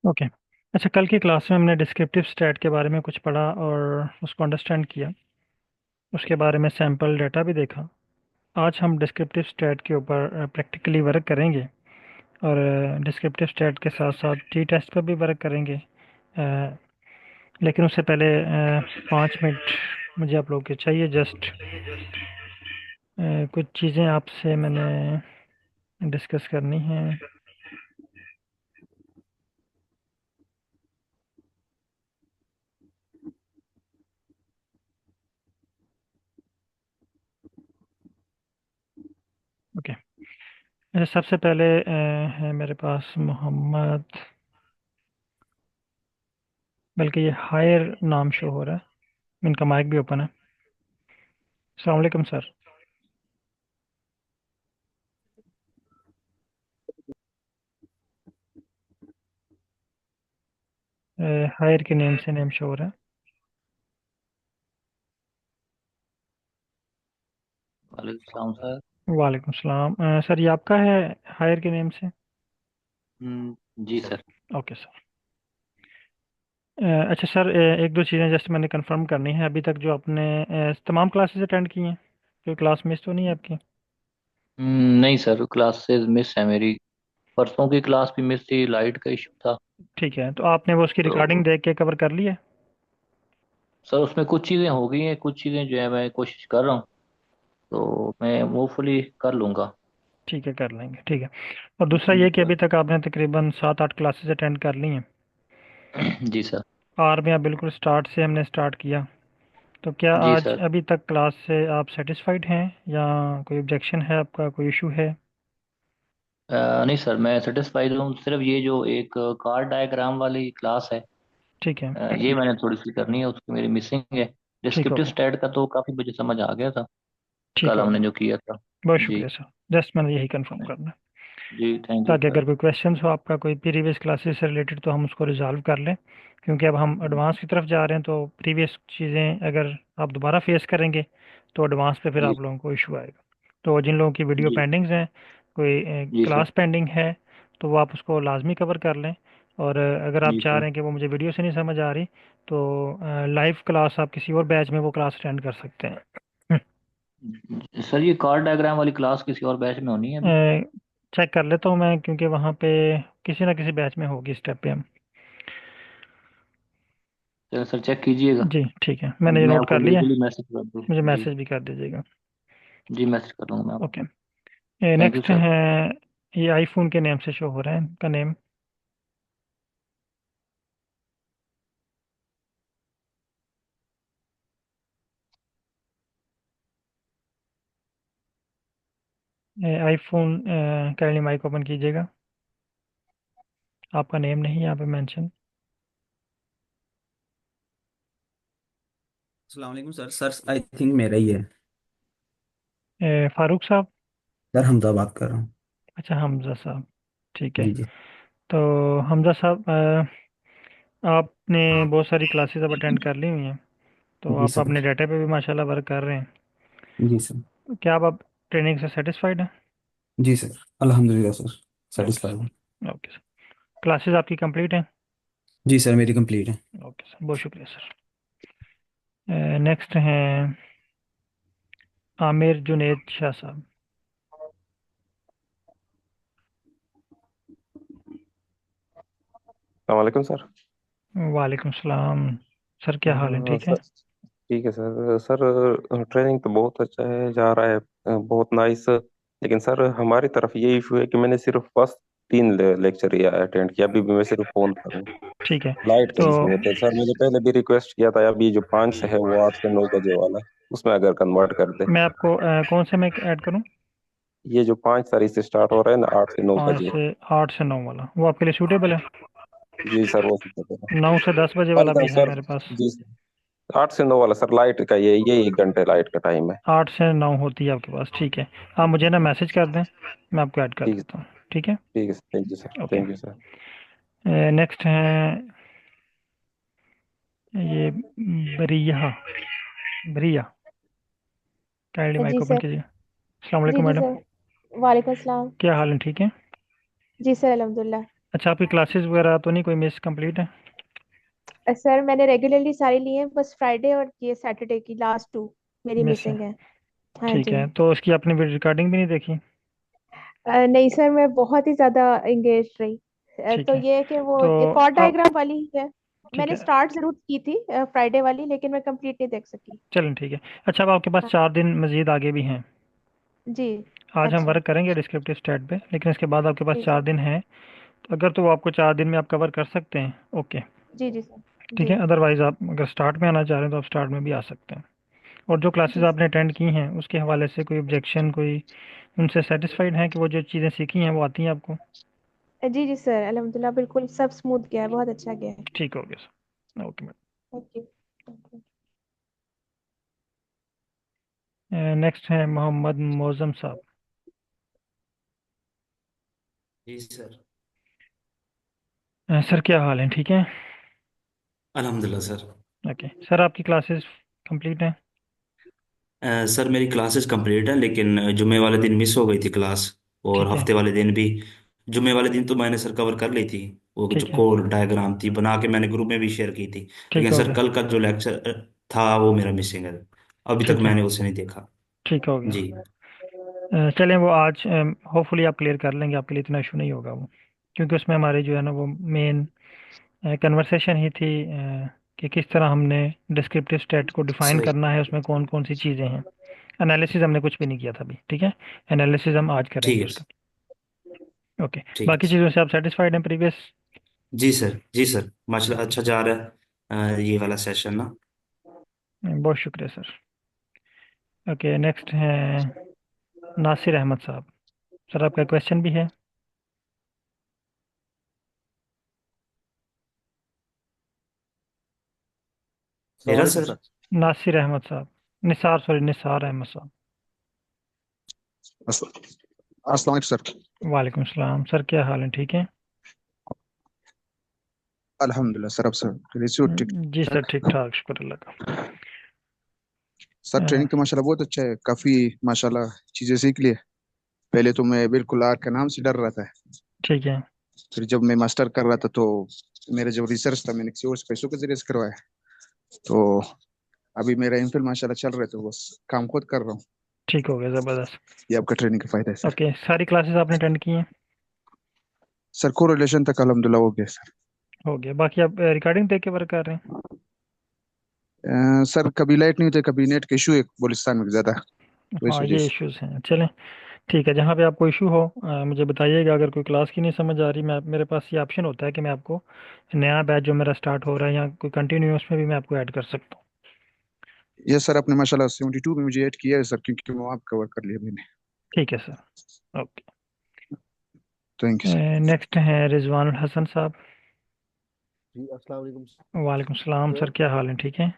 Okay. अच्छा, कल की क्लास में हमने डिस्क्रिप्टिव स्टैट के बारे में कुछ पढ़ा और उसको अंडरस्टैंड किया। उसके बारे में सैम्पल डाटा भी देखा। आज हम डिस्क्रिप्टिव स्टैट के ऊपर प्रैक्टिकली वर्क करेंगे और डिस्क्रिप्टिव स्टैट के साथ साथ टी टेस्ट पर भी वर्क करेंगे। अ, लेकिन उससे पहले 5 मिनट मुझे आप लोगों के चाहिए। जस्ट कुछ चीज़ें आपसे मैंने डिस्कस करनी है। ओके। सबसे पहले है मेरे पास मोहम्मद, बल्कि ये हायर नाम शो हो रहा है। इनका माइक भी ओपन है। अस्सलाम वालेकुम सर। हायर के नेम से नेम शो हो रहा है। वालेकुम सर। वालेकुम सलाम। सर ये आपका है हायर के नेम से? जी सर। Okay sir. अच्छा सर, एक दो चीज़ें जस्ट मैंने कंफर्म करनी है। अभी तक जो आपने तमाम क्लासेस अटेंड की हैं, कोई क्लास मिस तो नहीं है आपकी? नहीं सर, क्लासेस मिस है मेरी। परसों की क्लास भी मिस थी, लाइट का इशू था। ठीक है, तो आपने वो उसकी तो रिकॉर्डिंग देख के कवर कर ली है? सर उसमें कुछ चीज़ें हो गई हैं, कुछ चीज़ें जो है मैं कोशिश कर रहा हूँ। तो मैं होपफुली कर लूँगा। ठीक है, कर लेंगे। ठीक है। और दूसरा जी ये कि सर। अभी तक आपने तकरीबन 7-8 क्लासेस अटेंड कर ली हैं। जी सर। आर में आप बिल्कुल स्टार्ट से हमने स्टार्ट किया। तो क्या जी आज सर। अभी तक क्लास से आप सेटिस्फाइड हैं या कोई ऑब्जेक्शन है आपका, कोई इशू है? नहीं सर, मैं सेटिस्फाइड हूँ। सिर्फ ये जो एक कार्ड डायग्राम वाली क्लास है, ठीक है। ये मैंने थोड़ी सी करनी है, उसकी मेरी मिसिंग है। ठीक हो डिस्क्रिप्टिव गया। स्टैट का तो काफ़ी मुझे समझ आ गया था, ठीक कल हो हमने गया। जो किया था। बहुत जी। शुक्रिया सर। जस्ट मैंने यही कंफर्म करना है, जी थैंक यू ताकि सर। अगर कोई क्वेश्चंस हो आपका कोई प्रीवियस क्लासेस से रिलेटेड तो हम उसको रिजॉल्व कर लें। क्योंकि अब हम एडवांस की तरफ जा रहे हैं, तो प्रीवियस चीज़ें अगर आप दोबारा फेस करेंगे तो एडवांस पे फिर जी आप लोगों को इशू आएगा। तो जिन लोगों की वीडियो जी। पेंडिंग्स हैं, कोई जी सर। क्लास पेंडिंग है, तो वो आप उसको लाजमी कवर कर लें। और अगर आप जी चाह सर। रहे हैं कि वो मुझे वीडियो से नहीं समझ आ रही, तो लाइव क्लास आप किसी और बैच में वो क्लास अटेंड कर सकते हैं। सर ये कार्ड डायग्राम वाली क्लास किसी और बैच में होनी है अभी? चेक कर लेता हूँ मैं, क्योंकि वहाँ पे किसी ना किसी बैच में होगी स्टेप पे हम। चलो सर, चेक कीजिएगा। जी ठीक है, मैंने ये मैं नोट आपको कर लिया। लीगली मैसेज कर दूँ? मुझे जी। मैसेज भी कर दीजिएगा। जी मैसेज कर दूँगा मैं ओके। आपको। Thank you next sir. है, ये आईफोन के नेम से शो हो रहा है इनका name. IPhone, kindly mic open कीजिएगा। आपका नेम नहीं है यहाँ पे मेंशन। अस्सलाम वालेकुम सर। सर आई थिंक मेरा ही है। फारूक साहब? सर हमजा बात कर रहा हूँ। अच्छा, हमजा साहब। ठीक है। जी जी। तो हमजा साहब, आपने बहुत सारी क्लासेस अब अटेंड कर ली हुई हैं, तो जी आप सर। अपने डाटा पे भी माशाल्लाह वर्क कर रहे हैं। जी सर। क्या आप ट्रेनिंग से सेटिस्फाइड हैं? जी सर। अल्हम्दुलिल्लाह सर। ओके सेटिस्फाई हूँ। सर। Okay sir. क्लासेस आपकी कंप्लीट हैं? जी सर मेरी कंप्लीट है। ओके सर, बहुत शुक्रिया सर। नेक्स्ट हैं आमिर जुनेद शाह साहब। वालेकुम सर। वालेकुम सलाम। सर क्या हाल है, ठीक है? सर ठीक है सर। सर ट्रेनिंग तो बहुत अच्छा है, जा रहा है बहुत नाइस। लेकिन सर हमारी तरफ ये इशू है कि मैंने सिर्फ फर्स्ट 3 लेक्चर ही अटेंड किया। अभी भी मैं सिर्फ फोन पर हूँ। ठीक है। लाइट का तो इशू होता है सर। मैंने पहले भी रिक्वेस्ट किया था, अभी जो 5 से है वो 8 से 9 बजे वाला, उसमें अगर कन्वर्ट कर दे। मैं आपको कौन से में ऐड करूं? ये जो 5 तारीख से स्टार्ट हो रहा है ना, 8 से 9 5 बजे। से 8 से 9 वाला वो आपके लिए सूटेबल है? जी सर, वो सब है। 9 से 10 बजे कल वाला का भी है सर। मेरे पास। जी सर, 8 से 9 वाला सर, लाइट का ये 1 घंटे लाइट का टाइम है। 8 से 9 होती है आपके पास, ठीक है। आप मुझे ना मैसेज कर दें, मैं आपको ऐड कर ठीक है। देता हूँ। ठीक है। ठीक है sir, thank you sir, okay. Thank you sir. Next है ये बरिया। बरिया, काइंडली माइक जी ओपन सर। कीजिए। अस्सलाम जी वालेकुम जी मैडम। सर। वालेकुम अस्सलाम। क्या हाल है, ठीक है? जी सर अल्हम्दुलिल्लाह। अच्छा, आपकी क्लासेस वगैरह तो नहीं कोई मिस कंप्लीट है? सर मैंने रेगुलरली सारी ली है, बस फ्राइडे और ये सैटरडे की लास्ट 2 मेरी मिस है। मिसिंग है। हाँ ठीक जी। है, तो उसकी आपने रिकॉर्डिंग भी नहीं देखी? नहीं सर, मैं बहुत ही ज्यादा एंगेज रही। ठीक तो है, ये है कि वो तो ये कॉर्ड अब डायग्राम वाली ही है। ठीक मैंने है, स्टार्ट जरूर की थी फ्राइडे वाली, लेकिन मैं कंप्लीट नहीं देख सकी। चलें ठीक है। अच्छा, अब आपके पास हाँ 4 दिन मज़ीद आगे भी हैं। जी। आज हम अच्छा। वर्क करेंगे डिस्क्रिप्टिव स्टैट पे, लेकिन इसके बाद आपके पास जी 4 दिन हैं। तो अगर तो वो आपको 4 दिन में आप कवर कर सकते हैं, ओके। जी। जी सर। ठीक जी है, अदरवाइज़ आप अगर स्टार्ट में आना चाह रहे हैं तो आप स्टार्ट में भी आ सकते हैं। और जो क्लासेस जी आपने अटेंड की हैं उसके हवाले से कोई ऑब्जेक्शन, कोई उनसे सेटिस्फाइड हैं कि वो जो चीज़ें सीखी हैं वो आती हैं आपको? जी। जी सर, अल्हम्दुलिल्लाह बिल्कुल सब स्मूथ गया है, बहुत अच्छा गया है। ठीक हो गया sir, okay thank you. Ma'am. Next है मोहम्मद मौजम साहब। जी सर। सर क्या हाल है, ठीक है? अल्हम्दुलिल्लाह सर। ओके सर, आपकी क्लासेस कंप्लीट हैं? सर मेरी क्लासेस कंप्लीट है, लेकिन जुमे वाले दिन मिस हो गई थी क्लास, और ठीक है। हफ्ते वाले दिन भी। जुमे वाले दिन तो मैंने सर कवर कर ली थी, वो जो ठीक है। कोड डायग्राम थी बना के मैंने ग्रुप में भी शेयर की थी। ठीक लेकिन हो सर गया। कल का जो लेक्चर था वो मेरा मिसिंग है, अभी तक ठीक है। मैंने उसे नहीं देखा। ठीक हो गया। जी चलें, वो आज होपफुली आप क्लियर कर लेंगे, आपके लिए इतना इशू नहीं होगा वो। क्योंकि उसमें हमारे जो है ना वो मेन कन्वर्सेशन ही थी कि किस तरह हमने डिस्क्रिप्टिव स्टेट को डिफाइन सर। करना है, उसमें कौन कौन सी चीज़ें हैं। एनालिसिस हमने कुछ भी नहीं किया था अभी, ठीक है? एनालिसिस हम आज ठीक करेंगे है उसका। सर। ओके। ठीक है बाकी सर। चीज़ों से आप सेटिस्फाइड हैं प्रीवियस? जी सर, जी सर, माशाल्लाह अच्छा जा रहा है ये वाला सेशन ना। बहुत शुक्रिया सर। ओके, नेक्स्ट है नासिर अहमद साहब। सर आपका क्वेश्चन भी है? मेरा अस्सलामुअलैकुम सर। सर। नासिर अहमद साहब, निसार, सॉरी, निसार अहमद साहब। अस्सलामुअलैकुम सर। वालेकुम सलाम सर, क्या हाल है, ठीक है? अल्हम्दुलिल्लाह सर, अब सर रिसीव ठीक जी सर, ठाक। ठीक ठाक, शुक्र अल्लाह का। सर अ, ट्रेनिंग तो माशाल्लाह बहुत अच्छा है, काफी माशाल्लाह चीजें सीख ली है। पहले तो मैं बिल्कुल आर का नाम से डर रहा था। ठीक है। फिर जब मैं मास्टर कर रहा था तो मेरा जो रिसर्च था मैंने किसी और से पैसों के जरिए से करवाया। तो अभी मेरा एमफिल माशाल्लाह चल रहा है, तो बस काम खुद कर रहा हूँ। ठीक हो गया, ज़बरदस्त। ये आपका ट्रेनिंग का फायदा है सर। ओके, सारी क्लासेस आपने अटेंड की हैं? सर कोरिलेशन तक अल्हम्दुलिल्लाह हो गया सर। हो गया। बाकी आप रिकॉर्डिंग देख के वर्क कर रहे हैं? सर कभी लाइट नहीं होती, कभी नेट का इशू है बलुचिस्तान में ज्यादा, तो इस हाँ, वजह ये से। इश्यूज हैं, चलें। ठीक है, जहाँ पे आपको इशू हो मुझे बताइएगा। अगर कोई क्लास की नहीं समझ आ रही, मैं मेरे पास ये ऑप्शन होता है कि मैं आपको नया बैच जो मेरा स्टार्ट हो रहा है या कोई कंटिन्यू है उसमें भी मैं आपको ऐड कर सकता हूँ। ये सर आपने माशाल्लाह 72 में मुझे ऐड किया है सर, क्योंकि मैं वहाँ कवर कर लिया मैंने। ठीक है sir, okay. Thank you next है रिजवानुल हसन साहब। जी अस्सलाम वालेकुम वालेकुम सलाम सर। सर, क्या हाल है, ठीक है?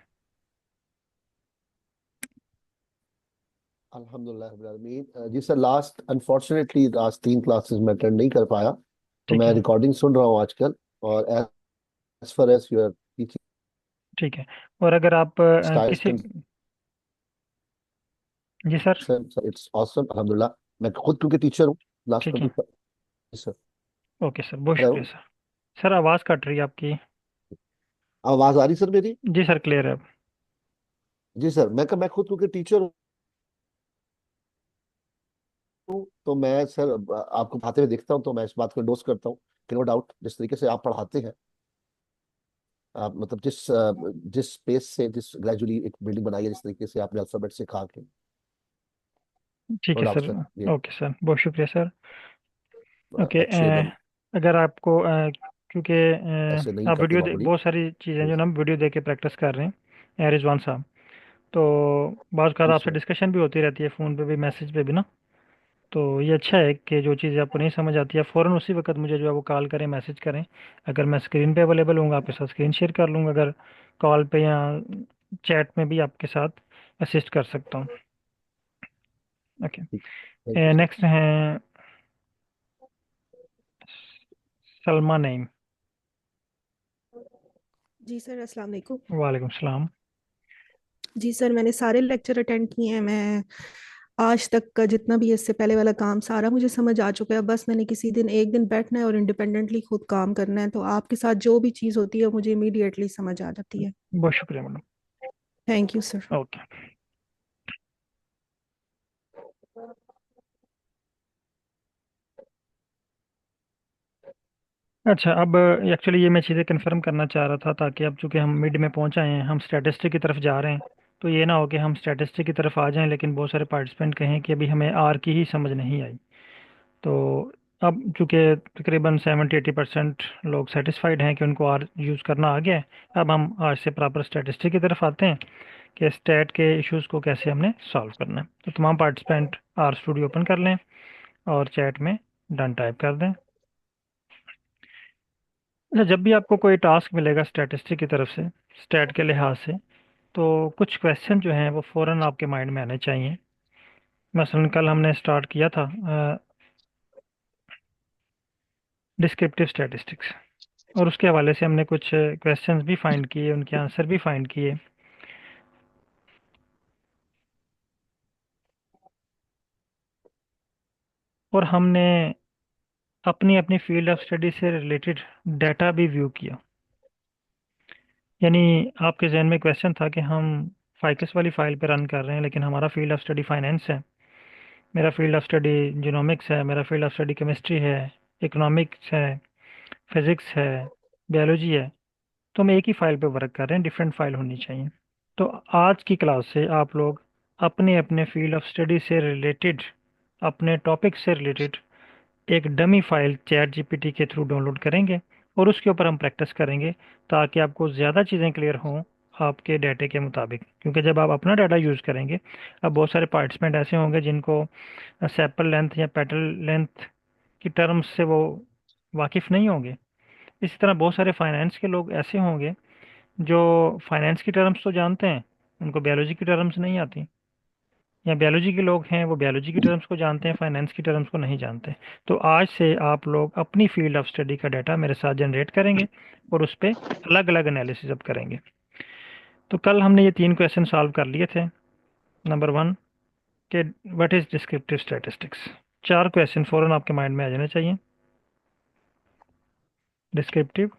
अल्हम्दुलिल्लाह रब्बिल आलमीन। जी सर, लास्ट अनफॉर्चुनेटली आज 3 क्लासेस में अटेंड नहीं कर पाया, तो ठीक मैं है। रिकॉर्डिंग सुन रहा हूँ आजकल। और as far as your teaching ठीक है। और अगर आप स्टाइल किसी, जी सर। इट्स ऑसम अल्हम्दुलिल्लाह। मैं खुद क्योंकि टीचर हूँ लास्ट ठीक है। 20। सर ओके सर, बहुत हेलो, शुक्रिया सर। सर आवाज़ कट रही है आपकी। आवाज़ आ रही सर मेरी? जी सर, क्लियर है अब। जी सर, मैं खुद क्योंकि टीचर हूँ, तो मैं सर आपको पढ़ाते हुए देखता हूँ, तो मैं इस बात को डोज करता हूँ कि नो डाउट जिस तरीके से आप पढ़ाते हैं, आप मतलब जिस स्पेस से जिस ग्रेजुअली एक बिल्डिंग बनाई है, जिस तरीके से आपने अल्फाबेट सिखा के, ठीक नो है डाउट सर। सर ये ओके सर, बहुत शुक्रिया सर। ओके। अच्छे एकदम अगर आपको क्योंकि ऐसे नहीं आप करते नॉर्मली। बहुत सारी चीज़ें जो ना हम वीडियो देख के प्रैक्टिस कर रहे हैं रिजवान साहब, तो बाज़ का जी आपसे सर। डिस्कशन भी होती रहती है फ़ोन पे भी, मैसेज पे भी ना। तो ये अच्छा है कि जो चीज़ें आपको नहीं समझ आती है फ़ौरन उसी वक्त मुझे जो है वो कॉल करें, मैसेज करें। अगर मैं स्क्रीन पे अवेलेबल हूँ आपके साथ स्क्रीन शेयर कर लूँगा, अगर कॉल पे या चैट में भी आपके साथ असिस्ट कर सकता हूँ। Thank you okay. Sir. Next हैं सलमा नईम। जी सर, अस्सलाम वालेकुम। वालेकुम सलाम। जी सर, मैंने सारे लेक्चर अटेंड किए हैं। मैं आज तक का जितना भी इससे पहले वाला काम सारा मुझे समझ आ चुका है। बस मैंने किसी दिन एक दिन बैठना है और इंडिपेंडेंटली खुद काम करना है, तो आपके साथ जो भी चीज़ होती है वो मुझे इमीडिएटली समझ आ जाती है। बहुत शुक्रिया madam. Thank you sir. Okay. अच्छा, अब एक्चुअली ये मैं चीज़ें कंफर्म करना चाह रहा था, ताकि अब चूंकि हम मिड में पहुंच आए हैं, हम स्टैटिस्टिक की तरफ जा रहे हैं, तो ये ना हो कि हम स्टैटिस्टिक की तरफ आ जाएं लेकिन बहुत सारे पार्टिसिपेंट कहें कि अभी हमें आर की ही समझ नहीं आई। तो अब चूंकि तकरीबन 70-80% लोग सेटिस्फाइड हैं कि उनको आर यूज़ करना आ गया है, अब हम आज से प्रॉपर स्टैटिस्टिक की तरफ आते हैं कि स्टैट के इश्यूज़ को कैसे हमने सॉल्व करना है। तो तमाम पार्टिसिपेंट आर स्टूडियो ओपन कर लें और चैट में डन टाइप कर दें। अच्छा, जब भी आपको कोई टास्क मिलेगा स्टैटिस्टिक की तरफ से, स्टैट के लिहाज से, तो कुछ क्वेश्चन जो हैं वो फ़ौरन आपके माइंड में आने चाहिए। मसलन कल हमने स्टार्ट किया था डिस्क्रिप्टिव स्टैटिस्टिक्स, और उसके हवाले से हमने कुछ क्वेश्चंस भी फाइंड किए, उनके आंसर भी फाइंड किए। और हमने अपनी अपनी फील्ड ऑफ स्टडी से रिलेटेड डाटा भी व्यू किया। यानी आपके जहन में क्वेश्चन था कि हम फाइकस वाली फाइल पे रन कर रहे हैं, लेकिन हमारा फील्ड ऑफ स्टडी फाइनेंस है, मेरा फील्ड ऑफ स्टडी जीनोमिक्स है, मेरा फील्ड ऑफ स्टडी केमिस्ट्री है, इकोनॉमिक्स है, फिज़िक्स है, बायोलॉजी है। तो हम एक ही फाइल पे वर्क कर रहे हैं, डिफरेंट फाइल होनी चाहिए। तो आज की क्लास से आप लोग अपने अपने फील्ड ऑफ स्टडी से रिलेटेड, अपने टॉपिक से रिलेटेड एक डमी फाइल चैट जीपीटी के थ्रू डाउनलोड करेंगे और उसके ऊपर हम प्रैक्टिस करेंगे, ताकि आपको ज़्यादा चीज़ें क्लियर हों आपके डाटे के मुताबिक। क्योंकि जब आप अपना डाटा यूज़ करेंगे, अब बहुत सारे पार्टिसिपेंट ऐसे होंगे जिनको सेपल लेंथ या पेटल लेंथ की टर्म्स से वो वाकिफ़ नहीं होंगे। इसी तरह बहुत सारे फाइनेंस के लोग ऐसे होंगे जो फाइनेंस की टर्म्स तो जानते हैं, उनको बायोलॉजी की टर्म्स नहीं आती, या बायोलॉजी के लोग हैं वो बायोलॉजी की टर्म्स को जानते हैं, फाइनेंस की टर्म्स को नहीं जानते। तो आज से आप लोग अपनी फील्ड ऑफ स्टडी का डाटा मेरे साथ जनरेट करेंगे और उस पर अलग अलग एनालिसिस अब करेंगे। तो कल हमने ये 3 क्वेश्चन सॉल्व कर लिए थे। नंबर 1 के what is descriptive statistics. 4 question फ़ौरन आपके माइंड में आ जाने चाहिए। Descriptive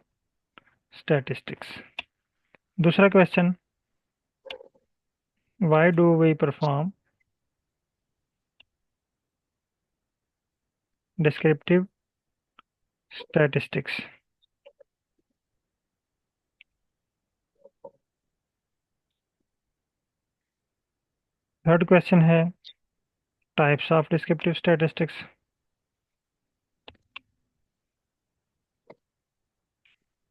statistics. दूसरा question, why do we perform descriptive statistics. Third question है types of descriptive statistics.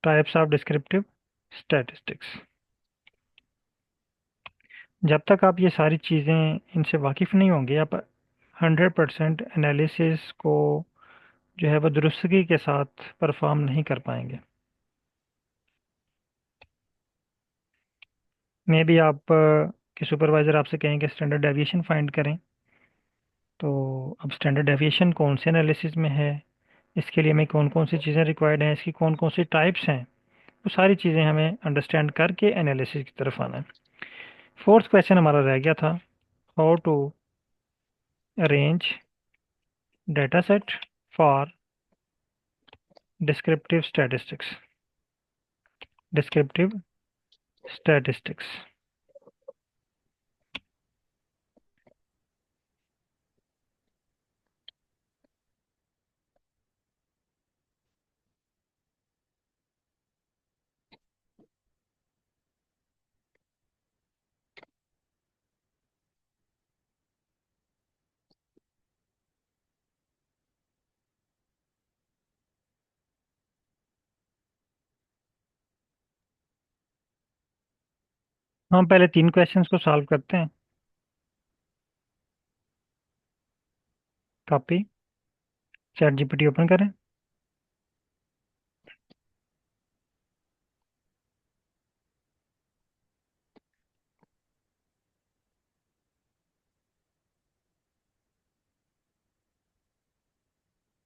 Types of descriptive statistics. जब तक आप ये सारी चीज़ें इनसे वाकिफ़ नहीं होंगे, आप 100% एनालिसिस को जो है वो दुरुस्तगी के साथ परफॉर्म नहीं कर पाएंगे। मे भी आप के सुपरवाइज़र आपसे कहेंगे स्टैंडर्ड डेविएशन फाइंड करें, तो अब स्टैंडर्ड डेविएशन कौन से एनालिसिस में है, इसके लिए हमें कौन कौन सी चीज़ें रिक्वायर्ड हैं, इसकी कौन कौन सी टाइप्स हैं, वो सारी चीज़ें हमें अंडरस्टैंड करके एनालिसिस की तरफ आना है। फोर्थ क्वेश्चन हमारा रह गया था, how to arrange data set for descriptive statistics. Descriptive statistics. हम पहले 3 क्वेश्चंस को सॉल्व करते हैं। कॉपी, चैट जीपीटी ओपन करें,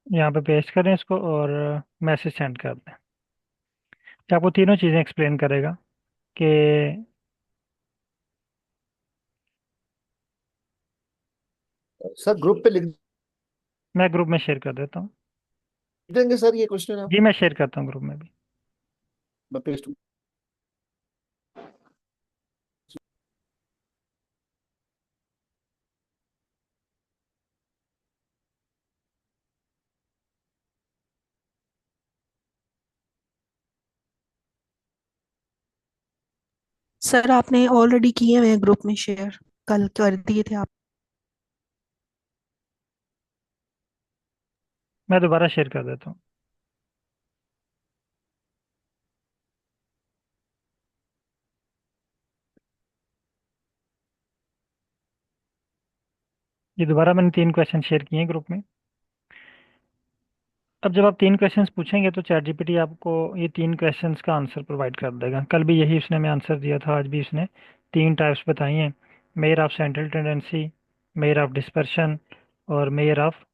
यहाँ पे पेस्ट करें इसको और मैसेज सेंड कर दें। ये आपको तीनों चीज़ें एक्सप्लेन करेगा कि सर ग्रुप पे लिख मैं ग्रुप में शेयर कर देता हूँ। देंगे सर ये क्वेश्चन आप? जी मैं शेयर करता हूँ ग्रुप में भी। मैं पेस्ट। सर आपने ऑलरेडी किए हुए हैं ग्रुप में शेयर, कल कर दिए थे आप। मैं दोबारा शेयर कर देता हूँ। ये दोबारा मैंने 3 क्वेश्चन शेयर किए हैं ग्रुप में। अब जब आप 3 क्वेश्चंस पूछेंगे तो चैट जीपीटी आपको ये 3 क्वेश्चंस का आंसर प्रोवाइड कर देगा। कल भी यही उसने हमें आंसर दिया था, आज भी उसने 3 टाइप्स बताई हैं, mayor of central tendency, mayor of dispersion और मेयर ऑफ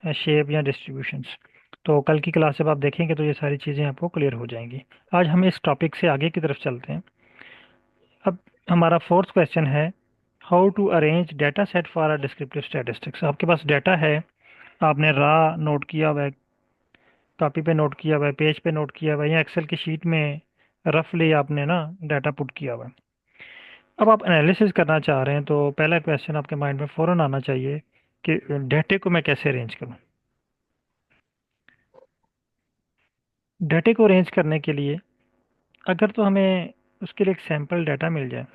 शेप या डिस्ट्रीब्यूशंस। तो कल की क्लास जब आप देखेंगे तो ये सारी चीज़ें आपको क्लियर हो जाएंगी। आज हम इस टॉपिक से आगे की तरफ चलते हैं। अब हमारा 4th क्वेश्चन है, how to arrange data set for a descriptive statistics. आपके पास डाटा है, आपने रा नोट किया हुआ है, कॉपी पे नोट किया हुआ है, पेज पे नोट किया हुआ है, या एक्सेल की शीट में रफली आपने ना डाटा पुट किया हुआ है। अब आप एनालिसिस करना चाह रहे हैं तो पहला क्वेश्चन आपके माइंड में फ़ौरन आना चाहिए कि डाटे को मैं कैसे अरेंज करूं। डाटे को अरेंज करने के लिए अगर तो हमें उसके लिए एक सैम्पल डाटा मिल जाए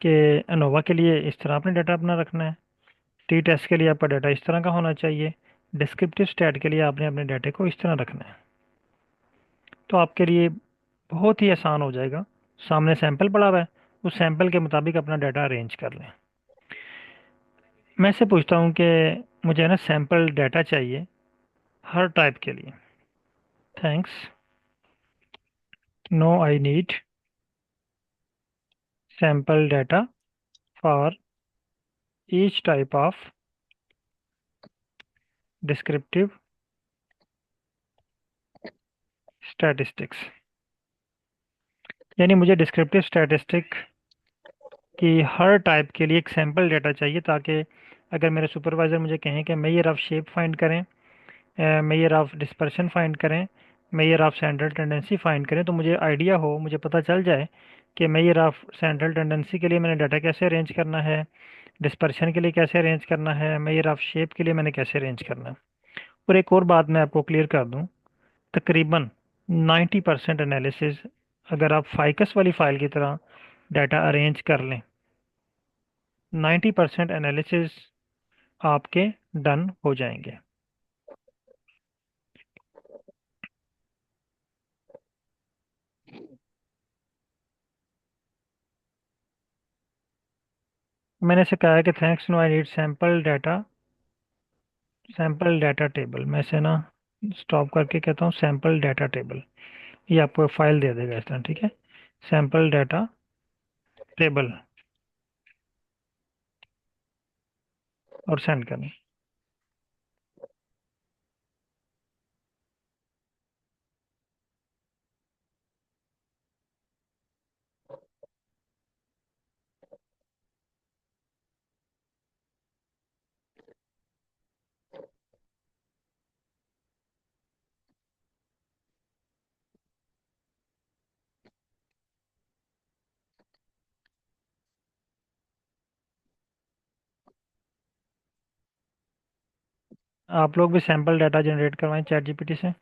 कि अनोवा के लिए इस तरह आपने डाटा अपना रखना है, टी टेस्ट के लिए आपका डाटा इस तरह का होना चाहिए, डिस्क्रिप्टिव स्टैट के लिए आपने अपने डाटे को इस तरह रखना है, तो आपके लिए बहुत ही आसान हो जाएगा। सामने सैंपल पड़ा हुआ है, उस सैंपल के मुताबिक अपना डाटा अरेंज कर लें। मैं से पूछता हूँ कि मुझे ना सैंपल डाटा चाहिए हर टाइप के लिए। Thanks, no I need sample data for each type of descriptive statistics. यानी मुझे डिस्क्रिप्टिव स्टैटिस्टिक कि हर टाइप के लिए एक सैंपल डाटा चाहिए, ताकि अगर मेरे सुपरवाइज़र मुझे कहें कि मेजर ऑफ शेप फाइंड करें, मेजर ऑफ डिस्पर्शन फाइंड करें, major of central tendency find करें, तो मुझे आइडिया हो, मुझे पता चल जाए कि मेजर ऑफ सेंट्रल टेंडेंसी के लिए मैंने डाटा कैसे अरेंज करना है, डिस्पर्शन के लिए कैसे अरेंज करना है, मेजर ऑफ शेप के लिए मैंने कैसे अरेंज करना है। और एक और बात मैं आपको क्लियर कर दूं, तकरीबन 90% एनालिसिस अगर आप फाइकस वाली फाइल की तरह डाटा अरेंज कर लें, 90% एनालिसिस आपके डन हो जाएंगे। मैंने इसे कहा है कि thanks no I need sample data table. मैं इसे ना स्टॉप करके कहता हूँ सैम्पल डाटा टेबल। ये आपको फाइल दे देगा इस तरह, ठीक है, सैम्पल डाटा टेबल, और सेंड करना। आप लोग भी सैम्पल डाटा जनरेट करवाएं चैट जीपीटी से।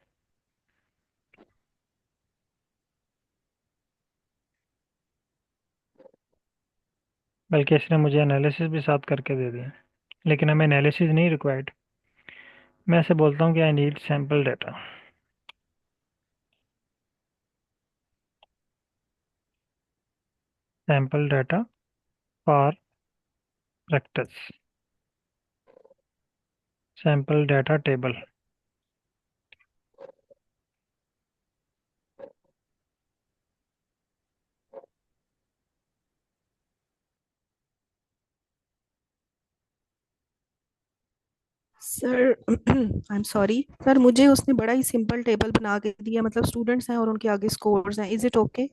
बल्कि इसने मुझे एनालिसिस भी साथ करके दे दिया, लेकिन हमें एनालिसिस नहीं रिक्वायर्ड। मैं ऐसे बोलता हूँ कि आई need sample data, sample data for practice, sample data table. Sir I am sorry sir, मुझे उसने बड़ा ही सिंपल टेबल बना के दिया, मतलब स्टूडेंट्स हैं और उनके आगे स्कोर्स हैं, इज इट ओके?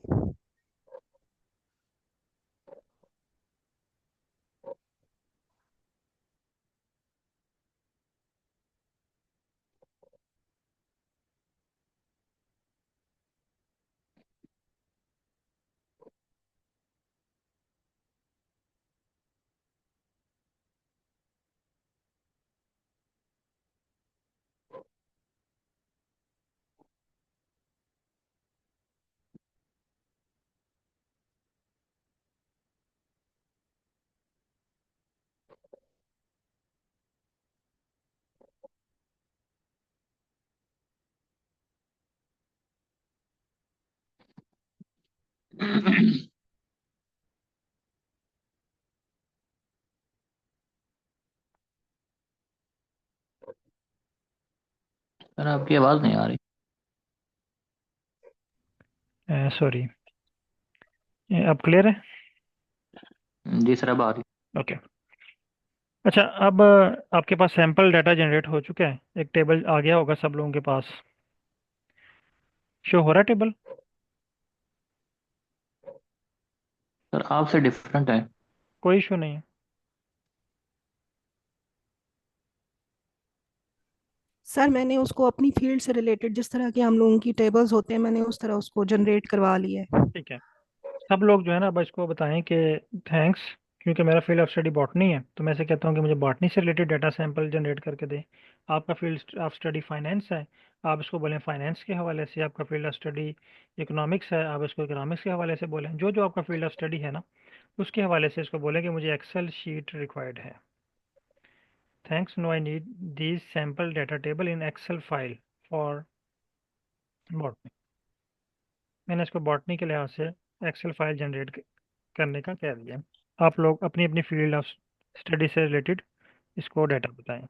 सर आपकी आवाज़ नहीं आ रही। सॉरी, अब क्लियर है? जी सर अब आ रही। ओके। अच्छा, अब आपके पास सैंपल डाटा जनरेट हो चुका है, एक टेबल आ गया होगा सब लोगों के पास। शो हो रहा है टेबल? सर आपसे डिफरेंट है। कोई इशू नहीं है। सर मैंने उसको अपनी फील्ड से रिलेटेड जिस तरह के हम लोगों की टेबल्स होते हैं मैंने उस तरह उसको जनरेट करवा लिया है। ठीक है, सब लोग जो है ना अब इसको बताएं कि थैंक्स, क्योंकि मेरा फील्ड ऑफ स्टडी बॉटनी है तो मैं ऐसे कहता हूँ कि मुझे बॉटनी से रिलेटेड डाटा सैंपल जनरेट करके दें। आपका फील्ड ऑफ स्टडी फाइनेंस है, आप इसको बोलें फाइनेंस के हवाले से। आपका फील्ड ऑफ स्टडी इकोनॉमिक्स है, आप इसको इकोनॉमिक्स के हवाले से बोलें। जो जो आपका फील्ड ऑफ स्टडी है ना उसके हवाले से इसको बोलें कि मुझे एक्सेल शीट रिक्वायर्ड है। Thanks, no I need this sample data table in Excel file for botany. मैंने इसको बॉटनी के लिहाज से एक्सेल फाइल जनरेट करने का कह दिया। आप लोग अपनी अपनी फील्ड ऑफ स्टडी से रिलेटेड इसको डाटा बताएं।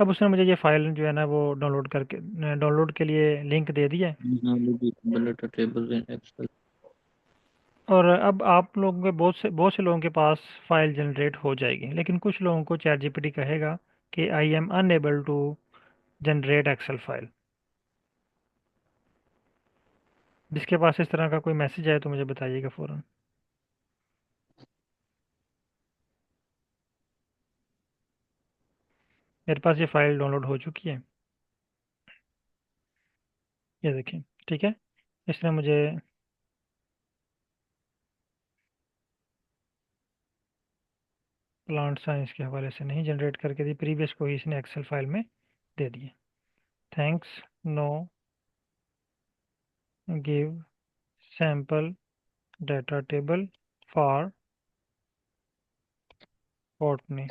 अब उसने मुझे ये फाइल जो है ना वो डाउनलोड के लिए लिंक दे दिया है। Table in Excel. और अब आप लोगों के बहुत से लोगों के पास फाइल जनरेट हो जाएगी, लेकिन कुछ लोगों को चैट जीपीटी कहेगा कि I am unable to generate Excel file. जिसके पास इस तरह का कोई मैसेज आए तो मुझे बताइएगा फ़ौरन। मेरे पास ये फाइल डाउनलोड हो चुकी है, ये देखिए। ठीक है, इसने मुझे प्लांट साइंस के हवाले से नहीं जनरेट करके दी, प्रीवियस को ही इसने एक्सेल फाइल में दे दिए। Thanks, no give sample data table for botany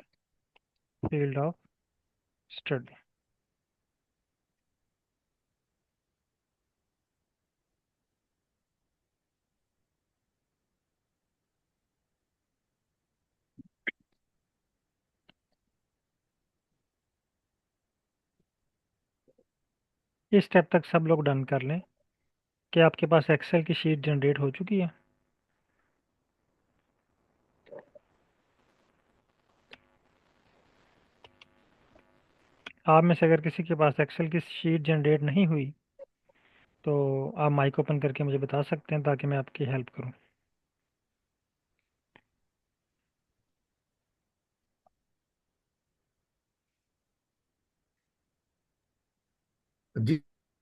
field of study. इस स्टेप तक सब लोग डन कर लें कि आपके पास एक्सेल की शीट जनरेट हो चुकी है। आप में से अगर किसी के पास एक्सेल की शीट जनरेट नहीं हुई तो आप माइक ओपन करके मुझे बता सकते हैं ताकि मैं आपकी हेल्प करूं। जी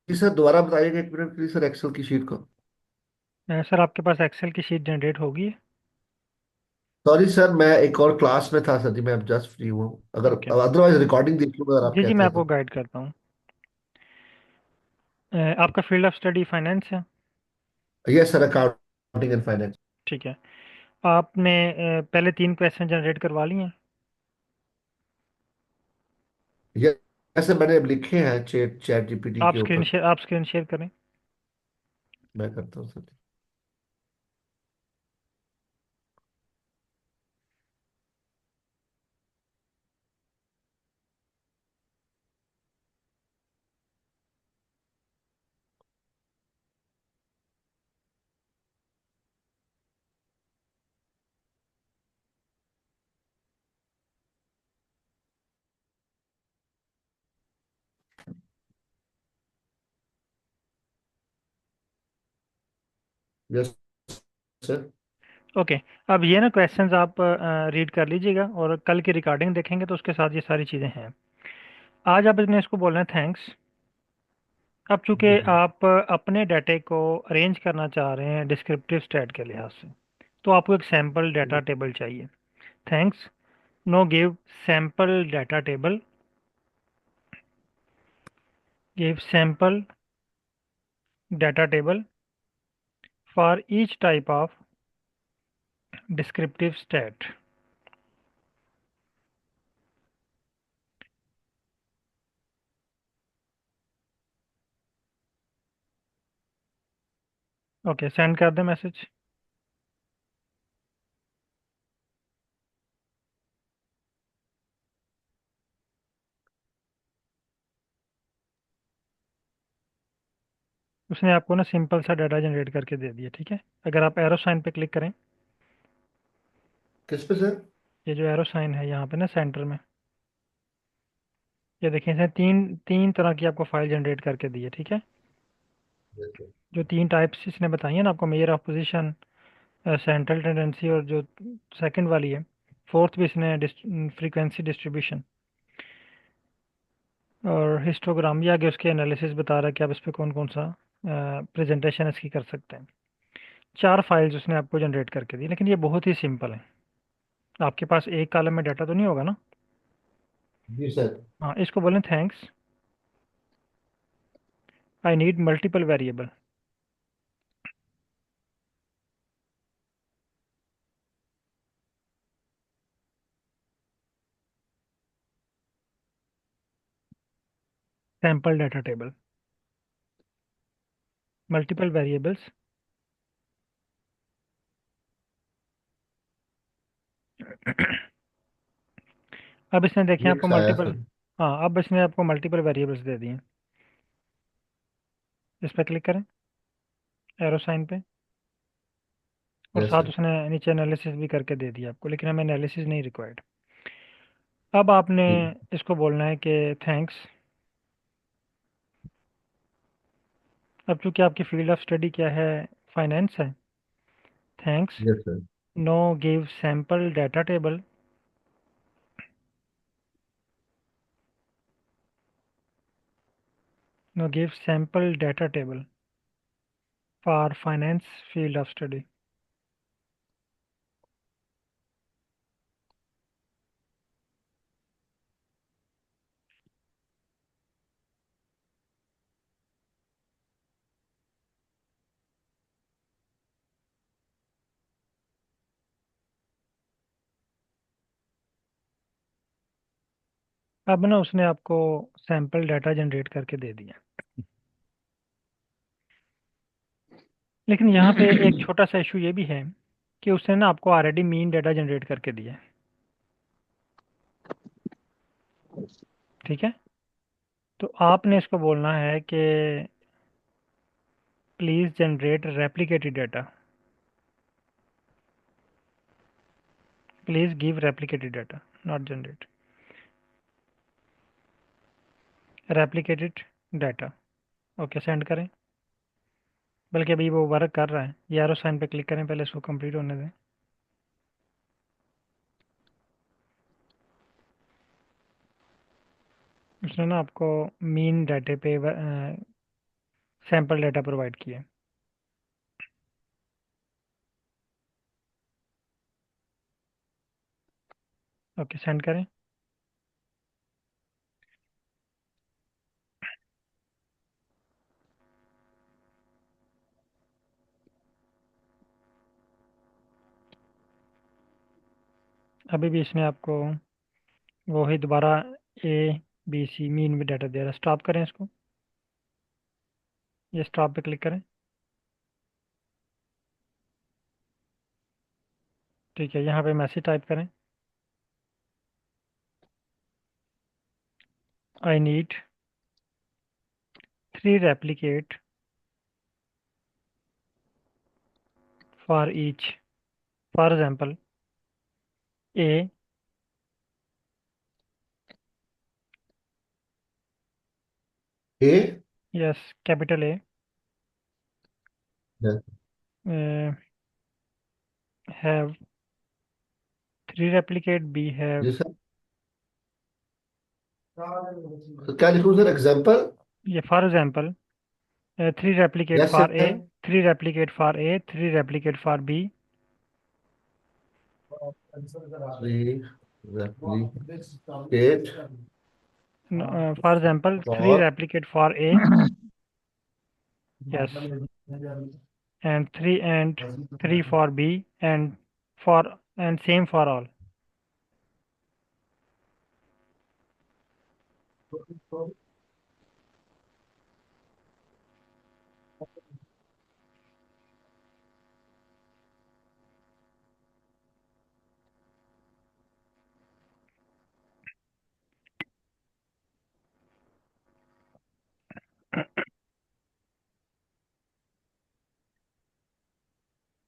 जी सर दोबारा बताइएगा एक मिनट प्लीज सर एक्सेल की शीट को। सर आपके पास एक्सेल की शीट जनरेट होगी है? सॉरी सर मैं एक और क्लास में था सर जी मैं अब जस्ट फ्री हूँ अगर ओके, अदरवाइज रिकॉर्डिंग देख लूंगा अगर आप जी जी कहते मैं हैं आपको तो। गाइड करता हूँ। आपका फील्ड ऑफ स्टडी फाइनेंस है? Yes sir accounting and finance. ठीक है, आपने पहले 3 क्वेश्चन जनरेट करवा लिए हैं? यस सर मैंने अब लिखे हैं चैट चैट जीपीटी के ऊपर। आप स्क्रीन शेयर करें। मैं करता हूँ सर। Yes sir. ओके, अब ये ना क्वेश्चंस आप रीड कर लीजिएगा और कल की रिकॉर्डिंग देखेंगे तो उसके साथ ये सारी चीज़ें हैं। आज आप इतने इसको बोलना है थैंक्स। अब चूंकि जी जी। आप अपने डाटे को अरेंज करना चाह रहे हैं डिस्क्रिप्टिव स्टैट के लिहाज से, तो आपको एक सैम्पल डाटा टेबल चाहिए। Thanks, no give sample data table, give sample data table for each type of descriptive stat. Okay, send कर दें मैसेज। उसने आपको ना सिंपल सा डाटा जनरेट करके दे दिया, ठीक है। अगर आप एरो साइन पे क्लिक करें, किस पे सर? ये जो एरो साइन है यहाँ पे ना सेंटर में, ये देखिए इसने तीन तीन तरह की आपको फाइल जनरेट करके दी है, ठीक है। जो तीन टाइप्स इसने बताई है ना आपको, measure of position, central tendency, और जो सेकंड वाली है, फोर्थ भी इसने फ्रीक्वेंसी डिस्ट्रीब्यूशन और हिस्टोग्राम, ये आगे उसके एनालिसिस बता रहा है कि आप इस पर कौन कौन सा प्रेजेंटेशन इसकी कर सकते हैं। चार फाइल्स उसने आपको जनरेट करके दी, लेकिन ये बहुत ही सिंपल है। आपके पास एक कॉलम में डाटा तो नहीं होगा ना? जी सर। हाँ, इसको बोलें thanks, I need multiple variable. Sample data table, multiple variables. अब इसने देखें आपको नेक्स्ट आया मल्टीपल, सर। हाँ अब इसने आपको मल्टीपल वेरिएबल्स दे दिए। इस पर क्लिक करें, एरो साइन पे, और यस साथ सर। उसने नीचे एनालिसिस भी करके दे दिया आपको, लेकिन हमें एनालिसिस नहीं रिक्वायर्ड। अब आपने इसको बोलना है कि थैंक्स। अब चूंकि आपकी फील्ड ऑफ स्टडी क्या है, फाइनेंस है, thanks yes sir. No give sample data table no give sample data table for finance field of study. अब ना उसने आपको सैम्पल डाटा जनरेट करके दे दिया, लेकिन यहाँ पे एक छोटा सा इशू ये भी है कि उसने ना आपको ऑलरेडी मीन डाटा जनरेट करके दिया है, ठीक है। तो आपने इसको बोलना है कि please generate replicated data, please give replicated data, not generate replicated data. Okay, send करें। बल्कि अभी वो वर्क कर रहा है, ये एरो साइन पे क्लिक करें, पहले इसको कंप्लीट होने दें। उसने ना आपको मीन डाटे पे सैम्पल डाटा प्रोवाइड किया। ओके, सेंड करें। अभी भी इसने आपको वो ही दोबारा ए बी सी मीन में डाटा दे रहा है। स्टॉप करें इसको, ये स्टॉप पे क्लिक करें, ठीक है। यहाँ पे मैसेज टाइप करें, I need 3 replicate for each, for example A, A. Yes, capital A, have 3 replicate, B have, जी सर। तो क्या लिखूं सर? एग्जाम्पल। ये for example 3 replicate yes for A, sir. 3 replicate for A, 3 replicate for B, three replicate for example 3 for. replicate for A, yes, and 3 for B, for and same for all.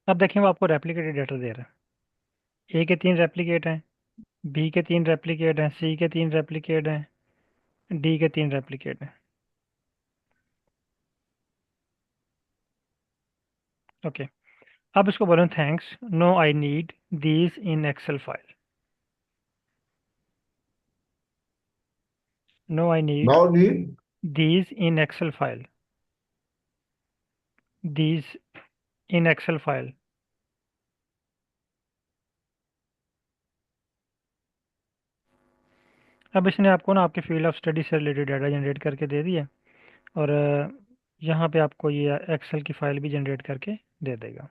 अब देखें वो आपको replicated data दे रहा है। ए के 3 replicate हैं, B के 3 replicate हैं, सी के 3 रेप्लिकेट हैं, डी के 3 रेप्लिकेट हैं। ओके, अब इसको बोलें thanks, no I need these in Excel file. No I need now need these in Excel file. These in Excel file. अब इसने आपको ना आपके फील्ड ऑफ स्टडी से रिलेटेड डाटा जनरेट करके दे दिया, और यहाँ पे आपको ये एक्सेल की फाइल भी जनरेट करके दे देगा।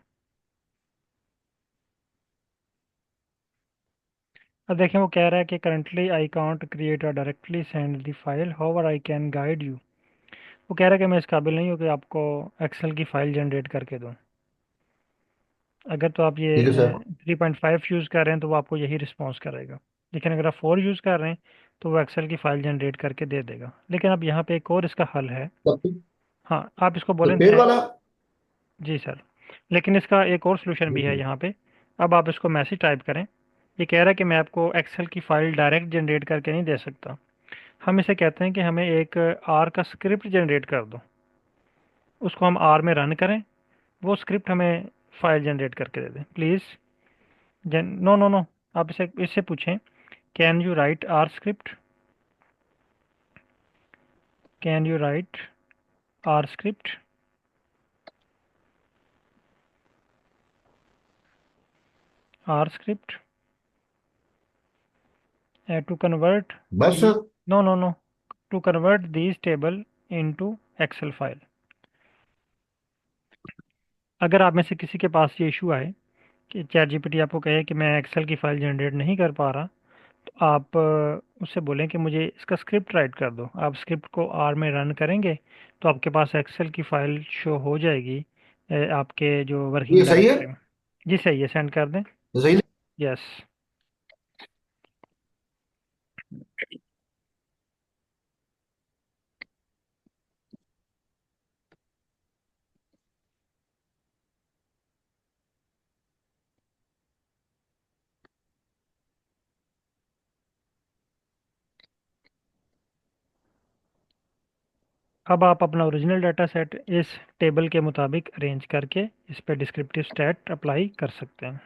अब देखें वो कह रहा है कि करंटली आई कांट क्रिएट और directly send the file, however I can guide you. वो कह रहा है कि मैं इस काबिल नहीं हूँ कि आपको एक्सेल की फाइल जनरेट करके दूँ। अगर तो आप ठीक है ये सर। 3.5 यूज़ कर रहे हैं तो वो आपको यही रिस्पॉन्स करेगा, लेकिन अगर आप 4 यूज़ कर रहे हैं तो वो एक्सेल की फाइल जनरेट करके दे देगा। लेकिन अब यहाँ पे एक और इसका हल है। तो हाँ, आप इसको बोलें पेड वाला। जी सर, लेकिन इसका एक और सोल्यूशन भी है यहाँ पे। अब आप इसको मैसेज टाइप करें। ये कह रहा है कि मैं आपको एक्सेल की फाइल डायरेक्ट जनरेट करके नहीं दे सकता। हम इसे कहते हैं कि हमें एक आर का स्क्रिप्ट जनरेट कर दो, उसको हम आर में रन करें, वो स्क्रिप्ट हमें फाइल जनरेट करके दे दें प्लीज़। नो नो नो, आप इसे इससे पूछें, can you write R script, can you write R script, R script to convert बस दी, sir. No no no, to convert these table into Excel file. अगर आप में से किसी के पास ये इशू आए कि चैट जीपीटी आपको कहे कि मैं एक्सेल की फ़ाइल जनरेट नहीं कर पा रहा, तो आप उससे बोलें कि मुझे इसका स्क्रिप्ट राइट कर दो। आप स्क्रिप्ट को आर में रन करेंगे तो आपके पास एक्सेल की फ़ाइल शो हो जाएगी आपके जो वर्किंग ये सही है। डायरेक्टरी में। जी सही है, सेंड कर दें। ये सही है। यस। अब आप अपना ओरिजिनल डाटा सेट इस टेबल के मुताबिक अरेंज करके इस पर डिस्क्रिप्टिव स्टैट अप्लाई कर सकते हैं।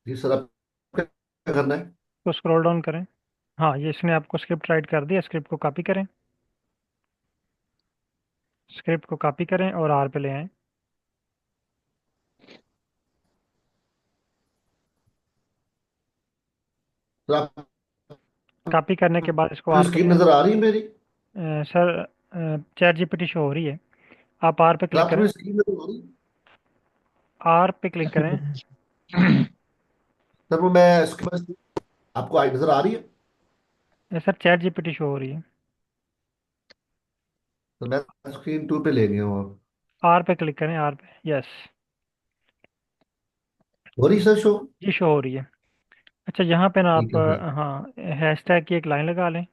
जी सर, अब क्या करना है? तो स्क्रॉल डाउन करें। हाँ, ये इसने आपको स्क्रिप्ट राइट कर दिया, स्क्रिप्ट को कॉपी करें, स्क्रिप्ट को कॉपी करें और आर पे ले आएं। तो आप कॉपी करने के बाद इसको जो आर पे ले स्क्रीन नजर आ रही है मेरी, सर चैट जीपीटी शो हो रही है, आप आर पे तो क्लिक आपको करें, मेरी स्क्रीन नजर आ रही है? आर पे क्लिक करें। सर वो मैं स्क्रीन आपको नजर आ रही है? सर चैट जीपीटी शो हो रही है, तो मैं स्क्रीन 2 पे ले गया हूँ। अब आर पे क्लिक करें, आर पे। यस, हो रही सर शो? जी शो हो रही है। अच्छा, यहाँ पे ना ठीक आप है सर। हाँ, हैशटैग की एक लाइन लगा लें।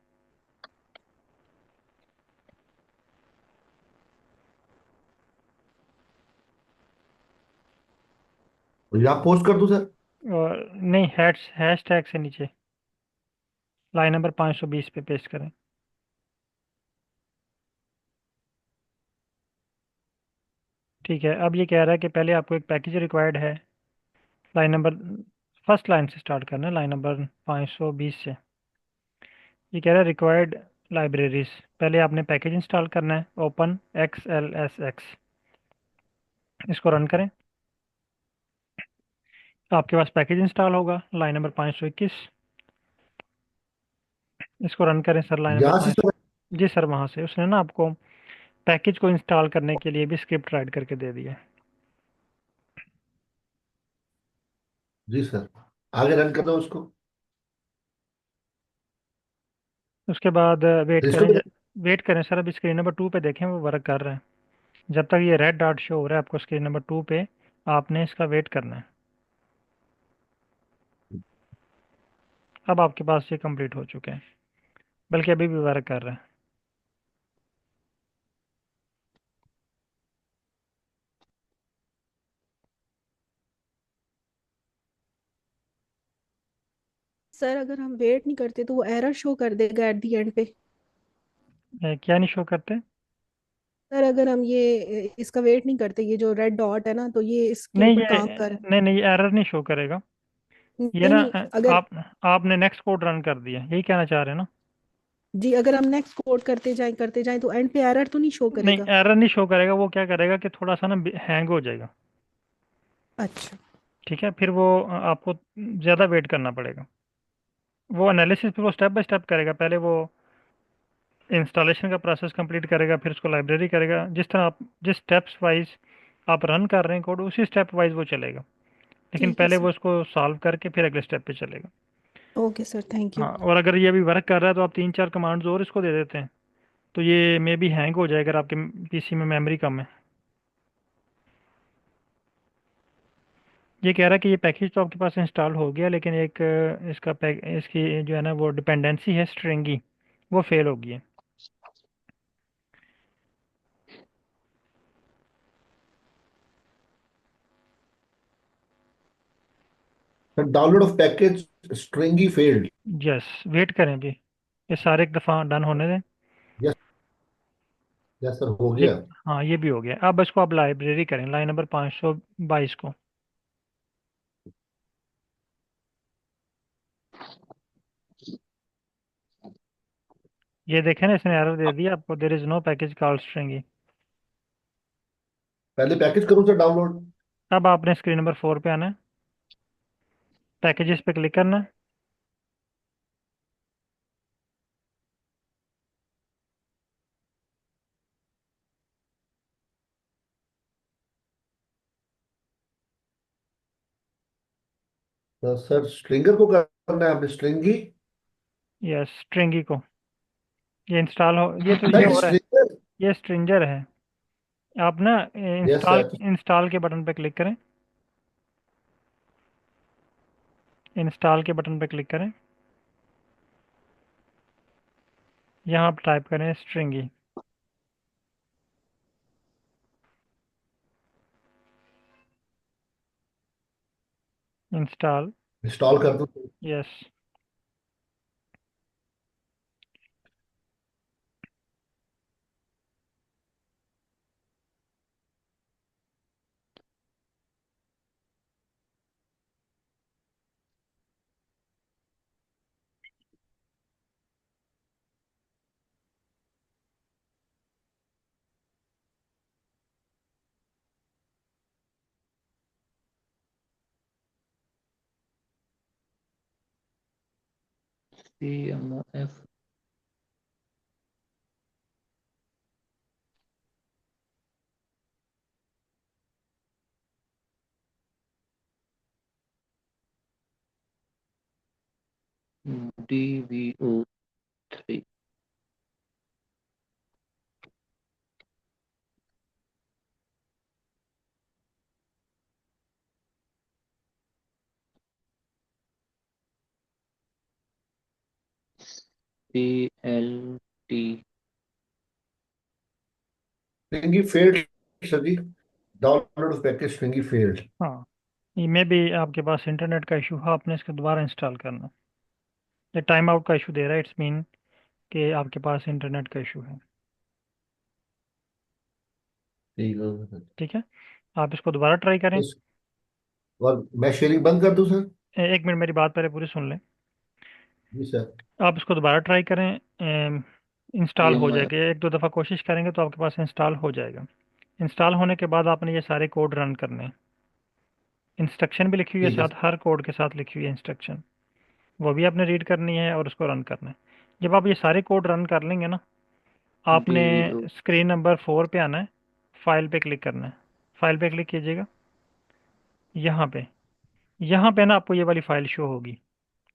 और यहाँ पोस्ट कर दूं सर? और नहीं, हैशटैग से नीचे लाइन नंबर 520 पे पेस्ट करें। ठीक है, अब ये कह रहा है कि पहले आपको एक पैकेज रिक्वायर्ड है। लाइन नंबर फर्स्ट लाइन से स्टार्ट करना है, लाइन नंबर 520 से। ये कह रहा है रिक्वायर्ड लाइब्रेरीज, पहले आपने पैकेज इंस्टॉल करना है, ओपन XLSX। इसको रन करें, आपके पास पैकेज इंस्टॉल होगा, लाइन नंबर 521। इसको रन करें सर, लाइन नंबर यहाँ से 500। सर? जी सर, वहाँ से उसने ना आपको पैकेज को इंस्टॉल करने के लिए भी स्क्रिप्ट राइट करके दे दिया। जी सर, आगे रन कर दो उसको। उसके बाद वेट तो इसको करें, भी वेट करें सर, अभी स्क्रीन नंबर 2 पे देखें वो वर्क कर रहा है। जब तक ये रेड डॉट शो हो रहा है आपको स्क्रीन नंबर 2 पे, आपने इसका वेट करना है। अब आपके पास ये कंप्लीट हो चुके हैं, बल्कि अभी भी वर्क कर रहे हैं। सर अगर हम वेट नहीं करते तो वो एरर शो कर देगा एट द एंड पे। क्या नहीं शो करते? सर अगर हम ये इसका वेट नहीं करते, ये जो रेड डॉट है ना, तो ये इसके नहीं ऊपर ये काम कर। नहीं नहीं, ये एरर नहीं शो करेगा। ये नहीं ना नहीं, अगर आप आपने नेक्स्ट कोड रन कर दिया, यही कहना चाह रहे हैं ना? जी अगर हम नेक्स्ट कोड करते जाएं तो एंड पे एरर तो नहीं शो नहीं, करेगा? एरर नहीं शो करेगा। वो क्या करेगा कि थोड़ा सा ना हैंग हो जाएगा। अच्छा। ठीक है, फिर वो आपको ज़्यादा वेट करना पड़ेगा। वो एनालिसिस फिर वो स्टेप बाय स्टेप करेगा। पहले वो इंस्टॉलेशन का प्रोसेस कंप्लीट करेगा, फिर उसको लाइब्रेरी करेगा। जिस तरह आप जिस स्टेप्स वाइज आप रन कर रहे हैं कोड, उसी स्टेप वाइज वो चलेगा। लेकिन ठीक है पहले सर। वो उसको सॉल्व करके फिर अगले स्टेप पे चलेगा। Okay sir, thank you. हाँ, और अगर ये अभी वर्क कर रहा है तो आप 3-4 कमांड्स और इसको दे देते हैं, तो ये मे बी हैंग हो जाएगा अगर आपके पीसी में मेमोरी कम है। ये कह रहा है कि ये पैकेज तो आपके पास इंस्टॉल हो गया, लेकिन एक इसकी जो है ना वो डिपेंडेंसी है स्ट्रिंगी, वो फेल हो गई है। Download of package stringi failed. Yes, wait करें अभी, ये सारे एक दफ़ा डन होने दें। यस, यस सर, हो ये गया। हाँ, ये भी हो गया। अब इसको आप लाइब्रेरी करें, लाइन नंबर 522 को। ये देखें ना, इसने एरर दे दिया आपको, there is no package called stringi. पहले पैकेज करूँ सर डाउनलोड? अब आपने स्क्रीन नंबर 4 पे आना है, पैकेजेस पे क्लिक करना है। तो सर स्ट्रिंगर को करना है, हमने स्ट्रिंगी। यस, स्ट्रिंगी को। ये इंस्टॉल हो, ये पैकेज हो रहा है। स्ट्रिंगर। ये स्ट्रिंजर है। आप ना यस इंस्टॉल सर। इंस्टॉल के बटन पे क्लिक करें। इंस्टॉल के बटन पे क्लिक करें। यहाँ आप टाइप करें स्ट्रिंगी। इंस्टॉल। इंस्टॉल कर दूँ? Yes. CMF DVO3 CLT stringi failed sir जी। Download of package stringi failed. हाँ, ये में भी आपके पास इंटरनेट का इशू है, आपने इसको दोबारा इंस्टॉल करना है। ये टाइम आउट का इशू दे रहा है, इट्स मीन कि आपके पास इंटरनेट का इशू है। ठीक है सर। ठीक है, आप इसको दोबारा ट्राई करें। और मैं शेयरिंग बंद कर दूं सर? एक मिनट, मेरी बात पहले पूरी सुन लें। जी सर। आप इसको दोबारा ट्राई करें, इंस्टॉल हो CMF जाएगा। एक दो दफ़ा कोशिश करेंगे तो आपके पास इंस्टॉल हो जाएगा। इंस्टॉल होने के बाद आपने ये सारे कोड रन करने हैं। इंस्ट्रक्शन भी लिखी हुई है ठीक है साथ, सर। हर कोड के साथ लिखी हुई है इंस्ट्रक्शन। वो भी आपने रीड करनी है और उसको रन करना है। जब आप ये सारे कोड रन कर लेंगे ना, आपने DVO स्क्रीन नंबर 4 पे आना है, फाइल पे क्लिक करना है। फाइल पे क्लिक कीजिएगा। यहाँ पे ना आपको ये वाली फाइल शो होगी,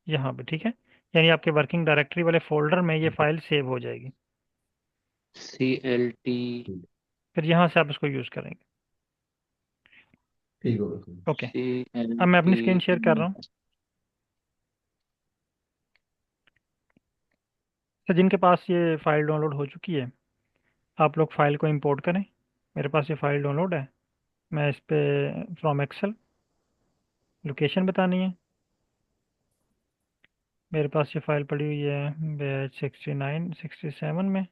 यहाँ पे। ठीक है, यानी आपके वर्किंग डायरेक्टरी वाले फोल्डर में ये फाइल सेव हो जाएगी। CLT फिर यहाँ से आप इसको यूज़ करेंगे। ठीक होगा सर। ओके, अब मैं अपनी स्क्रीन CLT शेयर कर रहा हूँ। तो जिनके पास ये फ़ाइल डाउनलोड हो चुकी है, आप लोग फ़ाइल को इंपोर्ट करें। मेरे पास ये फ़ाइल डाउनलोड है। मैं इस पे फ्रॉम एक्सेल लोकेशन बतानी है। मेरे पास ये फ़ाइल पड़ी हुई है बैच 69 67 में।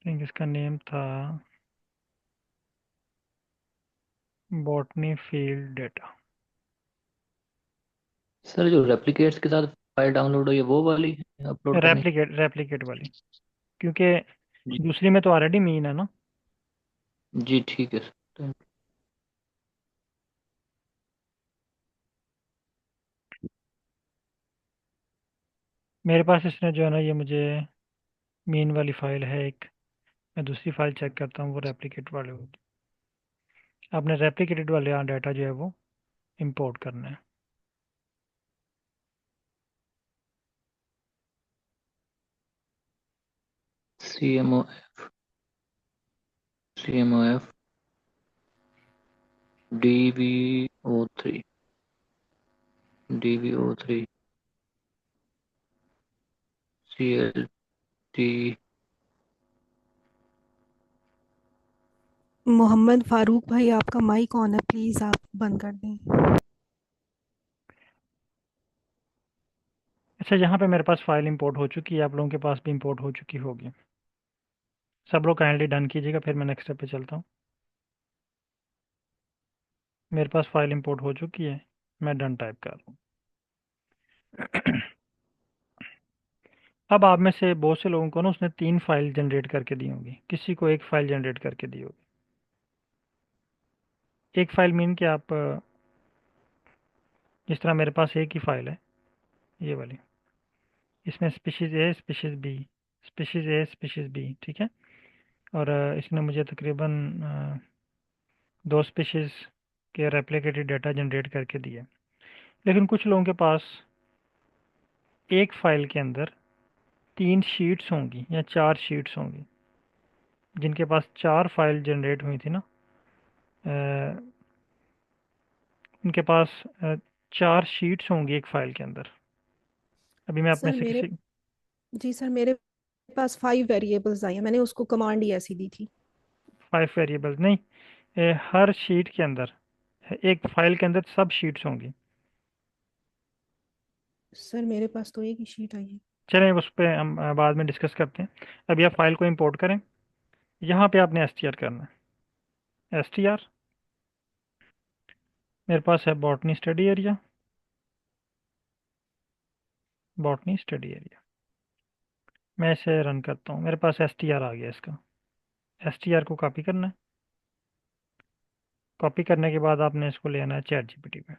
थिंक इसका नेम था बॉटनी फील्ड डेटा। सर जो रेप्लिकेट्स के साथ फाइल डाउनलोड हुई है वो वाली अपलोड करनी? रेप्लिकेट वाली, क्योंकि जी। दूसरी में तो ऑलरेडी मीन है ना। जी ठीक है सर। मेरे पास इसने जो है ना, ये मुझे मीन वाली फ़ाइल है एक। मैं दूसरी फ़ाइल चेक करता हूँ, वो रेप्लिकेट वाले होगी। आपने रेप्लिकेटेड वाले यहाँ डाटा जो है वो इंपोर्ट करना है। CMOF DB03 DB03 CLT। Mohammad Farooq भाई, आपका माइक ऑन है, प्लीज आप बंद कर दें। अच्छा, यहाँ पे मेरे पास फ़ाइल इंपोर्ट हो चुकी है, आप लोगों के पास भी इंपोर्ट हो चुकी होगी। सब लोग काइंडली डन कीजिएगा, फिर मैं नेक्स्ट स्टेप पे चलता हूँ। मेरे पास फ़ाइल इंपोर्ट हो चुकी है, मैं डन टाइप कर रहा हूँ। अब आप में से बहुत से लोगों को ना उसने 3 फाइल जनरेट करके दी होंगी, किसी को 1 फाइल जनरेट करके दी होगी। 1 फाइल मीन कि आप जिस तरह मेरे पास एक ही फाइल है, ये वाली, इसमें स्पीशीज़ ए स्पीशीज़ बी, स्पीशीज़ ए स्पीशीज़ बी, ठीक है। और इसने मुझे तकरीबन 2 स्पीशीज़ के रेप्लिकेटेड डाटा जनरेट करके दिए। लेकिन कुछ लोगों के पास एक फाइल के अंदर 3 शीट्स होंगी या 4 शीट्स होंगी। जिनके पास 4 फाइल जनरेट हुई थी ना, उनके पास 4 शीट्स होंगी एक फाइल के अंदर। अभी मैं अपने सर से मेरे किसी जी सर, मेरे पास 5 वेरिएबल्स आई है, मैंने उसको कमांड ही ऐसी दी थी। 5 वेरिएबल्स नहीं, हर शीट के अंदर, एक फाइल के अंदर सब शीट्स होंगी। सर मेरे पास तो एक ही शीट आई है। चलें, उस पर हम बाद में डिस्कस करते हैं। अभी आप फाइल को इंपोर्ट करें। यहाँ पे आपने str करना है, str। मेरे पास है botany study area, botany study area. मैं इसे रन करता हूँ, मेरे पास str आ गया इसका। str को कॉपी करना है। कॉपी करने के बाद आपने इसको ले आना है चैट जीपीटी पे।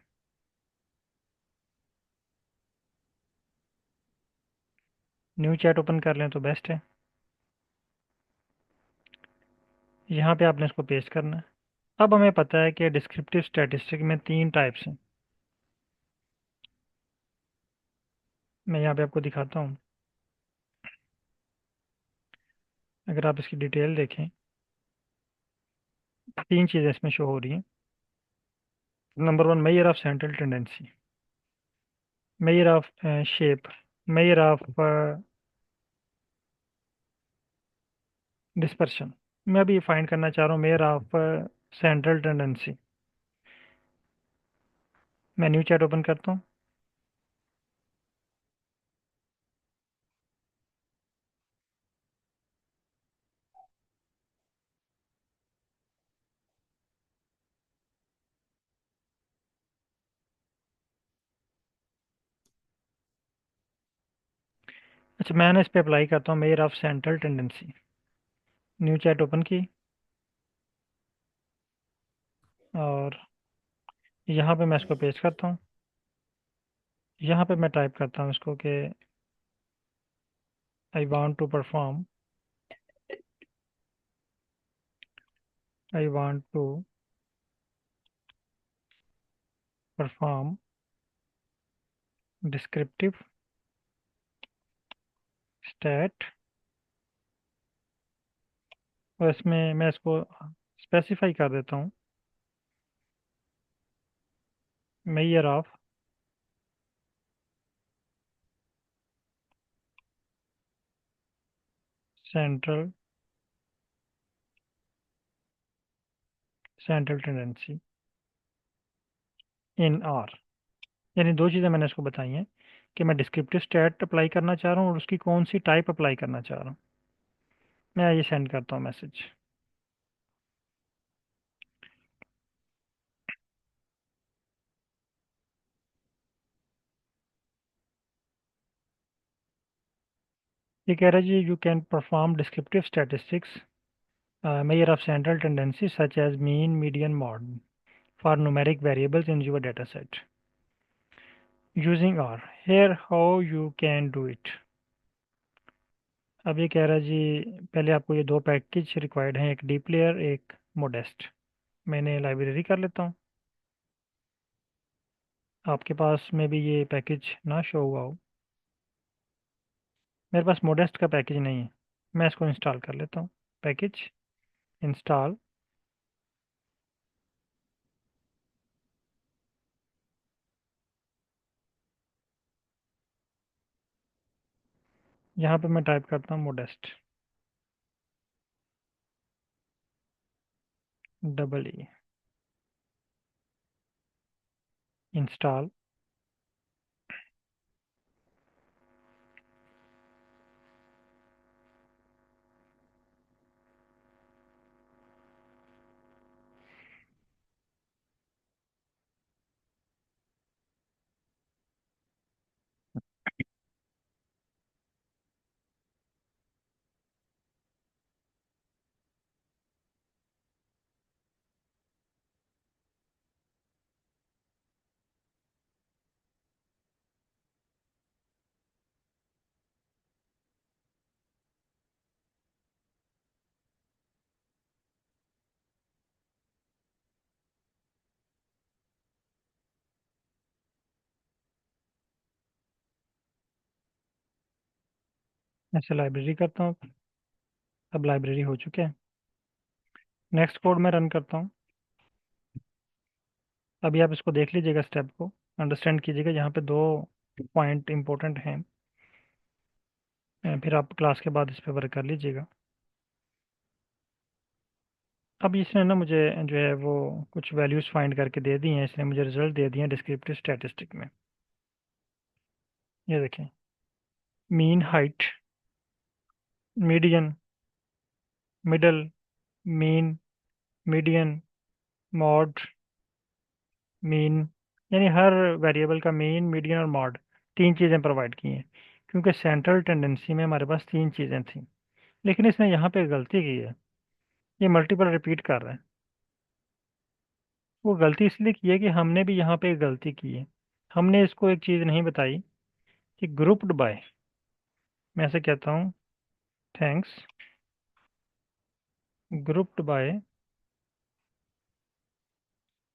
न्यू चैट ओपन कर लें तो बेस्ट है। यहाँ पे आपने इसको पेस्ट करना है। अब हमें पता है कि डिस्क्रिप्टिव स्टैटिस्टिक में 3 टाइप्स हैं। मैं यहाँ पे आपको दिखाता हूँ। अगर आप इसकी डिटेल देखें, 3 चीज़ें इसमें शो हो रही हैं। Number 1, major of central tendency, measure of shape, measure of dispersion. मैं अभी फाइंड करना चाह रहा हूँ मेजर ऑफ सेंट्रल टेंडेंसी। मैं न्यू चैट ओपन करता हूँ। अच्छा, मैंने इस पे अप्लाई करता हूँ measure of central tendency. New chat open की और यहाँ पे मैं इसको पेस्ट करता हूँ। यहाँ पे मैं टाइप करता हूँ इसको कि I want to perform, I want to perform descriptive stat और इसमें मैं इसको स्पेसिफाई कर देता हूँ, measure of central tendency in R. यानी दो चीज़ें मैंने इसको बताई हैं कि मैं डिस्क्रिप्टिव स्टैट अप्लाई करना चाह रहा हूँ और उसकी कौन सी टाइप अप्लाई करना चाह रहा हूँ। मैं ये सेंड करता हूँ मैसेज। ये कह रहा है जी you can perform descriptive statistics measure of central tendency such as mean, median, mode for numeric variables in your dataset using R. Here how you can do it. अब ये कह रहा है जी पहले आपको ये दो पैकेज रिक्वायर्ड हैं, एक डीप्लेयर एक मोडेस्ट। मैंने लाइब्रेरी कर लेता हूँ, आपके पास में भी ये पैकेज ना शो हुआ हो। मेरे पास मोडेस्ट का पैकेज नहीं है, मैं इसको इंस्टॉल कर लेता हूँ। पैकेज इंस्टॉल, यहाँ पे मैं टाइप करता हूँ मोडेस्ट डबल ई, इंस्टॉल। ऐसे लाइब्रेरी करता हूँ, अब लाइब्रेरी हो चुके हैं। नेक्स्ट कोड में रन करता हूँ। अभी आप इसको देख लीजिएगा, स्टेप को अंडरस्टैंड कीजिएगा, यहाँ पे दो पॉइंट इंपॉर्टेंट हैं। फिर आप क्लास के बाद इस पे वर्क कर लीजिएगा। अब इसने ना मुझे जो है वो कुछ वैल्यूज़ फाइंड करके दे दी हैं, इसने मुझे रिजल्ट दे दिए हैं डिस्क्रिप्टिव स्टैटिस्टिक में। ये देखें, mean, height, median, middle, mean, median, mod, mean, यानी हर वेरिएबल का मीन, मीडियन और मॉड, तीन चीज़ें प्रोवाइड की हैं। क्योंकि सेंट्रल टेंडेंसी में हमारे पास तीन चीज़ें थी, लेकिन इसने यहाँ पे गलती की है, ये मल्टीपल रिपीट कर रहा है। वो गलती इसलिए की है कि हमने भी यहाँ पे एक गलती की है, हमने इसको एक चीज़ नहीं बताई कि ग्रुप्ड बाय। मैं ऐसे कहता हूँ, थैंक्स ग्रुप्ड बाय।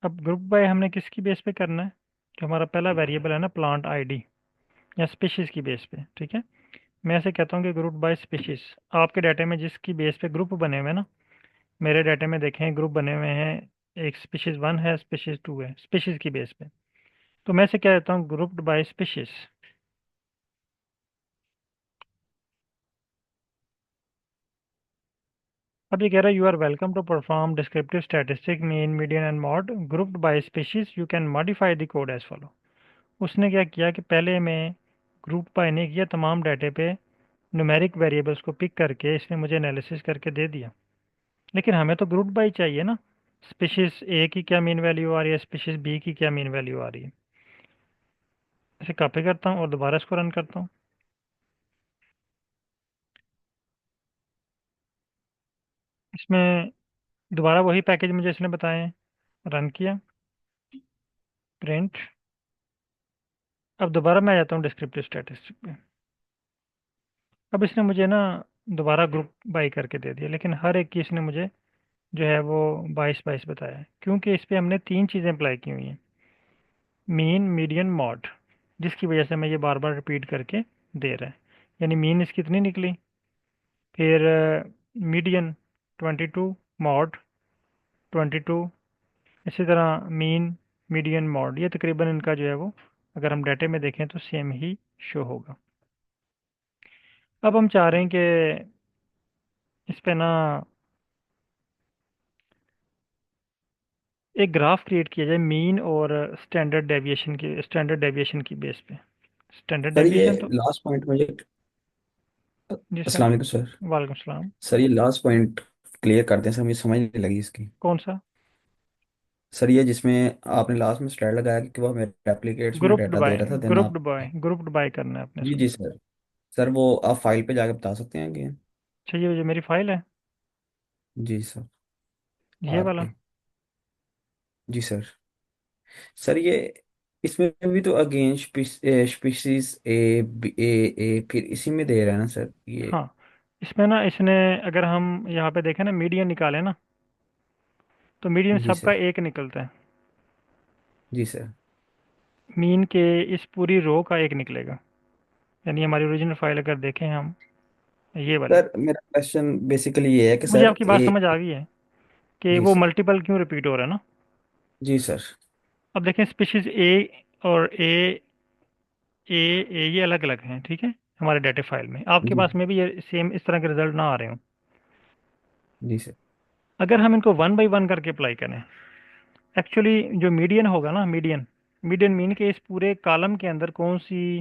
अब ग्रुप बाय हमने किसकी बेस पे करना है, जो हमारा पहला वेरिएबल है ना प्लांट आईडी, या स्पीशीज़ की बेस पे। ठीक है, मैं ऐसे कहता हूँ कि ग्रुप बाय स्पीशीज़। आपके डाटे में जिसकी बेस पे ग्रुप बने हुए हैं ना, मेरे डाटे में देखें ग्रुप बने हुए हैं, एक स्पीशीज़ 1 है, स्पीशीज़ 2 है, स्पीशीज़ की बेस पे। तो मैं ऐसे क्या देता हूँ, ग्रुप्ड बाय स्पीशीज़। अब ये कह रहा है you are welcome to perform descriptive statistic mean, median and mode grouped by species, you can modify the code as follow. उसने क्या किया कि पहले में ग्रुप बाय नहीं किया, तमाम डाटे पे न्यूमेरिक वेरिएबल्स को पिक करके इसने मुझे एनालिसिस करके दे दिया। लेकिन हमें तो ग्रुप बाय चाहिए ना, स्पीशीज़ ए की क्या मीन वैल्यू आ रही है, स्पीशीज़ बी की क्या मीन वैल्यू आ रही है। इसे कॉपी करता हूँ और दोबारा इसको रन करता हूँ। इसमें दोबारा वही पैकेज मुझे इसने बताए हैं, रन किया, प्रिंट। अब दोबारा मैं आ जाता हूँ डिस्क्रिप्टिव स्टैटिस्टिक पे। अब इसने मुझे ना दोबारा ग्रुप बाई करके दे दिया, लेकिन हर एक की इसने मुझे जो है वो 22 बताया है, क्योंकि इस पे हमने तीन चीज़ें अप्लाई की हुई हैं, मीन, मीडियन, मॉड, जिसकी वजह से मैं ये बार बार रिपीट करके दे रहा है। यानी मीन इसकी इतनी निकली, फिर मीडियन 22 मॉड 22, इसी तरह मीन मीडियन मॉड, ये तकरीबन इनका जो है वो अगर हम डाटे में देखें तो सेम ही शो होगा। अब हम चाह रहे हैं कि इस पे ना एक ग्राफ क्रिएट किया जाए मीन और स्टैंडर्ड डेविएशन की बेस पे। स्टैंडर्ड सर ये डेविएशन तो लास्ट पॉइंट मुझे, जी सर। अस्सलाम वालेकुम सर। वालेकुम सलाम। सर ये लास्ट पॉइंट क्लियर करते हैं सर, मुझे समझ नहीं लगी इसकी। कौन सा? सर ये जिसमें आपने लास्ट में स्टार्ट लगाया कि वो हमें एप्लीकेट्स में ग्रुप्ड डाटा दे बाय रहा था, देन ग्रुप्ड आप। बाय ग्रुप्ड बाय करना है अपने जी इसको। जी सर। सर वो आप फाइल पे जाके बता सकते हैं कि। अच्छा, ये जो मेरी फाइल है जी सर। ये वाला। आपकी। जी सर। सर ये इसमें भी तो अगेन स्पीशीज ए फिर इसी में दे रहा है ना सर ये। हाँ, इसमें ना इसने अगर हम यहाँ पे देखें ना मीडियन निकाले ना, तो मीडियन जी सबका सर। एक निकलता है। जी सर। मीन के इस पूरी रो का एक निकलेगा। यानी हमारी ओरिजिनल फाइल अगर देखें हम, ये वाली। सर मेरा क्वेश्चन बेसिकली ये है कि मुझे सर आपकी बात समझ आ गई है कि जी वो सर। मल्टीपल क्यों रिपीट हो रहा है ना। जी सर। अब देखें स्पीशीज ए और ए ये अलग अलग हैं, ठीक है। हमारे डाटा फाइल में आपके जी पास में भी ये सेम इस तरह के रिजल्ट ना आ रहे हों। जी सर। अगर हम इनको वन बाई वन करके अप्लाई करें, एक्चुअली जो मीडियन होगा ना, मीडियन मीडियन मीन के इस पूरे कॉलम के अंदर कौन सी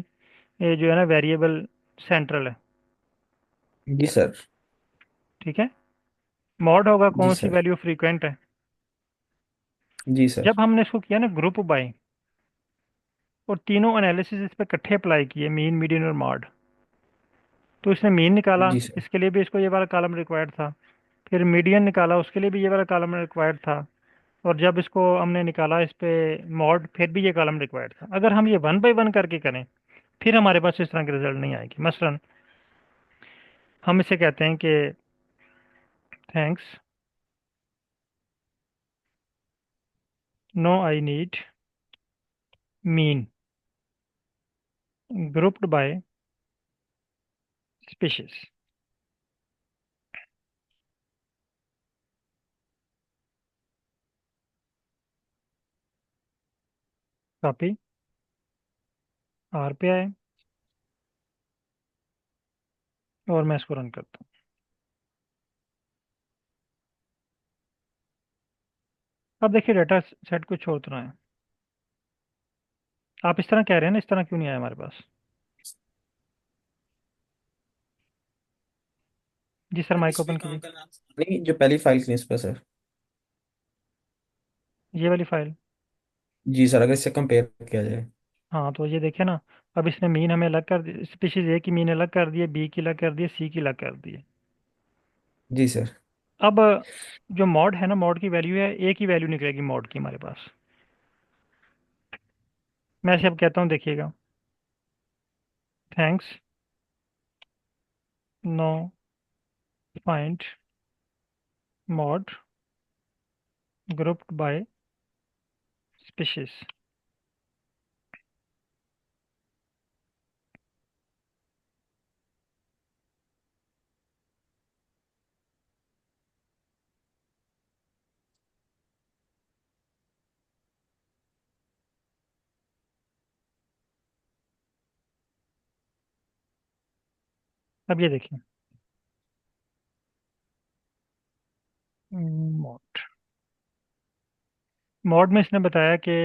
ये जो है ना वेरिएबल सेंट्रल है, जी सर। ठीक है। मॉड होगा जी कौन सी सर। वैल्यू फ्रीक्वेंट है। जी सर। जब हमने इसको किया ना ग्रुप बाय और तीनों एनालिसिस इस पे इकट्ठे अप्लाई किए, मीन मीडियन और मॉड, तो इसने मीन निकाला, जी सर। इसके लिए भी इसको ये वाला कॉलम रिक्वायर्ड था। फिर मीडियन निकाला, उसके लिए भी ये वाला कॉलम रिक्वायर्ड था। और जब इसको हमने निकाला इस पे मॉड, फिर भी ये कॉलम रिक्वायर्ड था। अगर हम ये वन बाय वन करके करें फिर हमारे पास इस तरह के रिजल्ट नहीं आएगी। मसलन हम इसे कहते हैं कि thanks, no I need mean grouped by species. Copy, R पे आए और मैं इसको रन करता हूँ। अब देखिए डाटा सेट कुछ और तरह है। आप इस तरह कह रहे हैं ना, इस तरह क्यों नहीं आया हमारे पास? जी सर, सर माइक इसमें ओपन काम कीजिए। का नाम नहीं, जो पहली फाइल थी इस पर सर। ये वाली फाइल। जी सर, अगर इससे कंपेयर किया जाए। हाँ, तो ये देखिए ना, अब इसने मीन हमें अलग कर दी, स्पीशीज ए की मीन अलग कर दिए, बी की अलग कर दिए, सी की अलग कर दिए। जी सर। अब जो मॉड है ना, मॉड की वैल्यू है, ए की वैल्यू निकलेगी मॉड की हमारे पास। मैं ऐसे अब कहता हूँ, देखिएगा, thanks, no find mode grouped by species. अब ये देखिए, मॉड मॉड में इसने बताया कि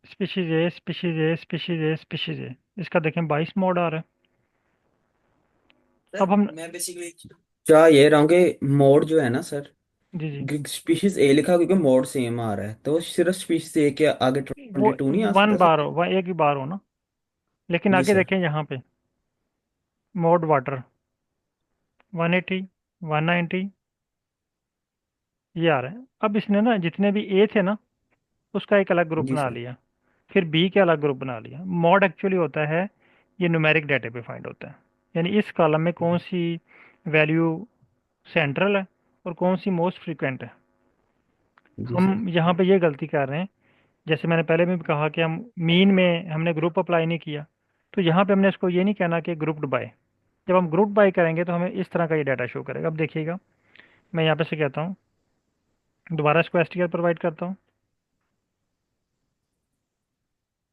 species A species A species A species A, इसका देखें 22 मॉड आ रहा है। सर अब हम, मैं बेसिकली क्या ये रहा हूँ कि मोड जो है ना सर, जी जी, स्पीशीज ए लिखा क्योंकि मोड सेम आ रहा है, तो सिर्फ स्पीशीज ए के आगे वो 22 नहीं आ वन सकता बार सर। हो, वह एक ही बार हो ना। लेकिन जी आगे सर। देखें यहाँ पे, मॉड वाटर 180 190 ये आ रहा है। अब इसने ना जितने भी ए थे ना, उसका एक अलग ग्रुप जी बना सर। लिया, फिर बी का अलग ग्रुप बना लिया। मॉड एक्चुअली होता है, ये न्यूमेरिक डाटा पे फाइंड होता है। यानी इस कॉलम में कौन सी वैल्यू सेंट्रल है और कौन सी मोस्ट फ्रीक्वेंट है। जी सर। हम यहाँ पे ये गलती कर रहे हैं, जैसे मैंने पहले भी कहा कि हम मीन में हमने ग्रुप अप्लाई नहीं किया, तो यहाँ पे हमने इसको ये नहीं कहना कि ग्रुप्ड बाय। जब हम ग्रुप बाय करेंगे तो हमें इस तरह का ये डाटा शो करेगा। अब देखिएगा, मैं यहाँ पे से कहता हूँ, दोबारा इसको एसटीआर प्रोवाइड करता हूँ।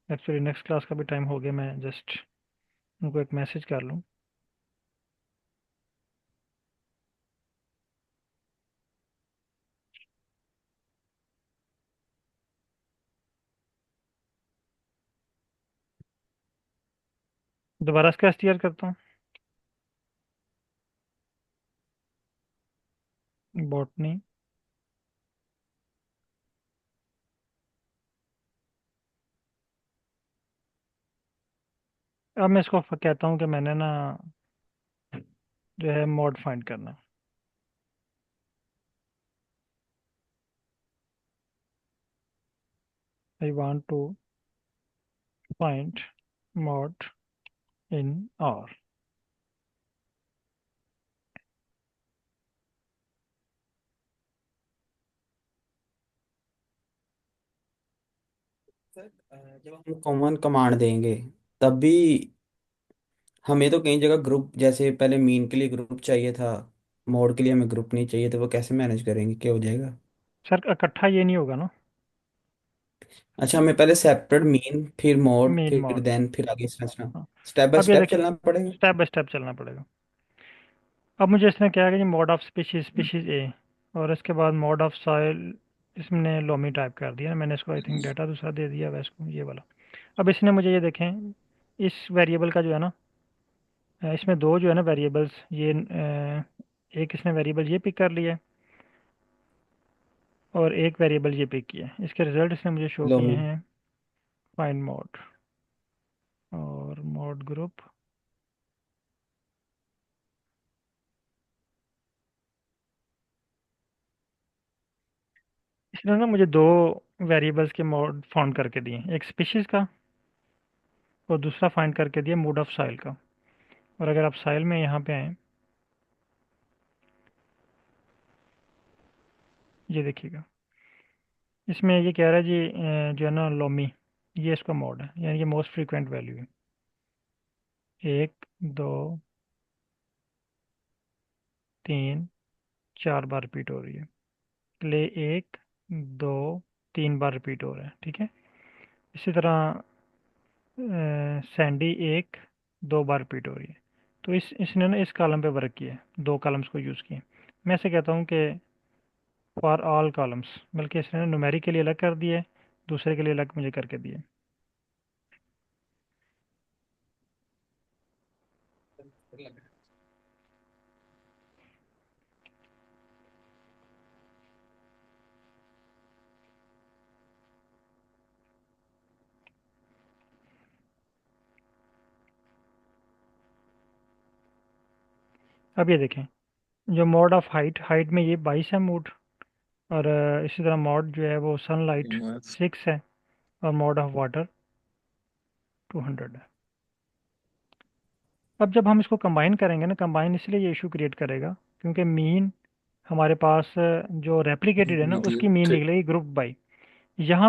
एक्चुअली नेक्स्ट क्लास का भी टाइम हो गया, मैं जस्ट उनको एक मैसेज कर लूँ। दोबारा इसका एसटीआर करता हूँ। बॉटनी, अब मैं इसको कहता हूँ कि मैंने ना जो है मॉड फाइंड करना। I want to find mode in R. Sir जब हम कॉमन कमांड देंगे तब भी हमें तो कई जगह ग्रुप, जैसे पहले मीन के लिए ग्रुप चाहिए था, मोड के लिए हमें ग्रुप नहीं चाहिए, तो वो कैसे मैनेज करेंगे, क्या हो जाएगा? सर इकट्ठा ये नहीं होगा ना, अच्छा, हमें पहले सेपरेट मीन फिर मोड मेन फिर मॉड। देन फिर आगे समझना, हाँ, स्टेप बाय अब ये स्टेप देखें, चलना पड़ेगा। स्टेप बाय स्टेप चलना पड़ेगा। अब मुझे इसने क्या है कि मॉड ऑफ स्पीशीज स्पीशीज ए, और इसके बाद मॉड ऑफ सॉइल, इसने लोमी टाइप कर दिया। मैंने इसको आई थिंक डाटा दूसरा दे दिया वैसे को, ये वाला। अब इसने मुझे ये देखें, इस वेरिएबल का जो है ना, इसमें दो जो है ना वेरिएबल्स, ये एक इसने वेरिएबल ये पिक कर लिया है और एक वेरिएबल ये पिक किया है। इसके रिजल्ट इसने मुझे शो किए लोमी। हैं, फाइंड मॉड और मॉड ग्रुप। इसने ना मुझे दो वेरिएबल्स के मॉड फाउंड करके दिए, एक स्पीशीज़ का और दूसरा फाइंड करके दिया मूड ऑफ साइल का। और अगर आप साइल में यहाँ पे आएँ, ये देखिएगा, इसमें ये कह रहा है जी जो है ना लोमी, ये इसका मॉड है, यानी ये मोस्ट फ्रीक्वेंट वैल्यू है। एक, दो, तीन, चार बार रिपीट हो रही है। क्ले एक, दो, तीन बार रिपीट हो रहा है, ठीक है। इसी तरह सैंडी एक, दो बार रिपीट हो रही है। तो इसने ना इस कॉलम पे वर्क किया है, दो कॉलम्स को यूज़ किए। मैं ऐसे कहता हूँ कि फॉर ऑल कॉलम्स, बल्कि इसने न्यूमेरिक के लिए अलग कर दिए, दूसरे के लिए अलग मुझे करके दिए। अब ये देखें, जो मॉड ऑफ हाइट, हाइट में ये 22 है मूड, और इसी तरह मॉड जो है वो सनलाइट 6 है, और मॉड ऑफ वाटर 200 है। अब जब हम इसको कंबाइन करेंगे ना, कंबाइन इसलिए ये इशू क्रिएट करेगा क्योंकि मीन हमारे पास जो रेप्लिकेटेड है ना, उसकी मीन निकलेगी ग्रुप बाई। यहाँ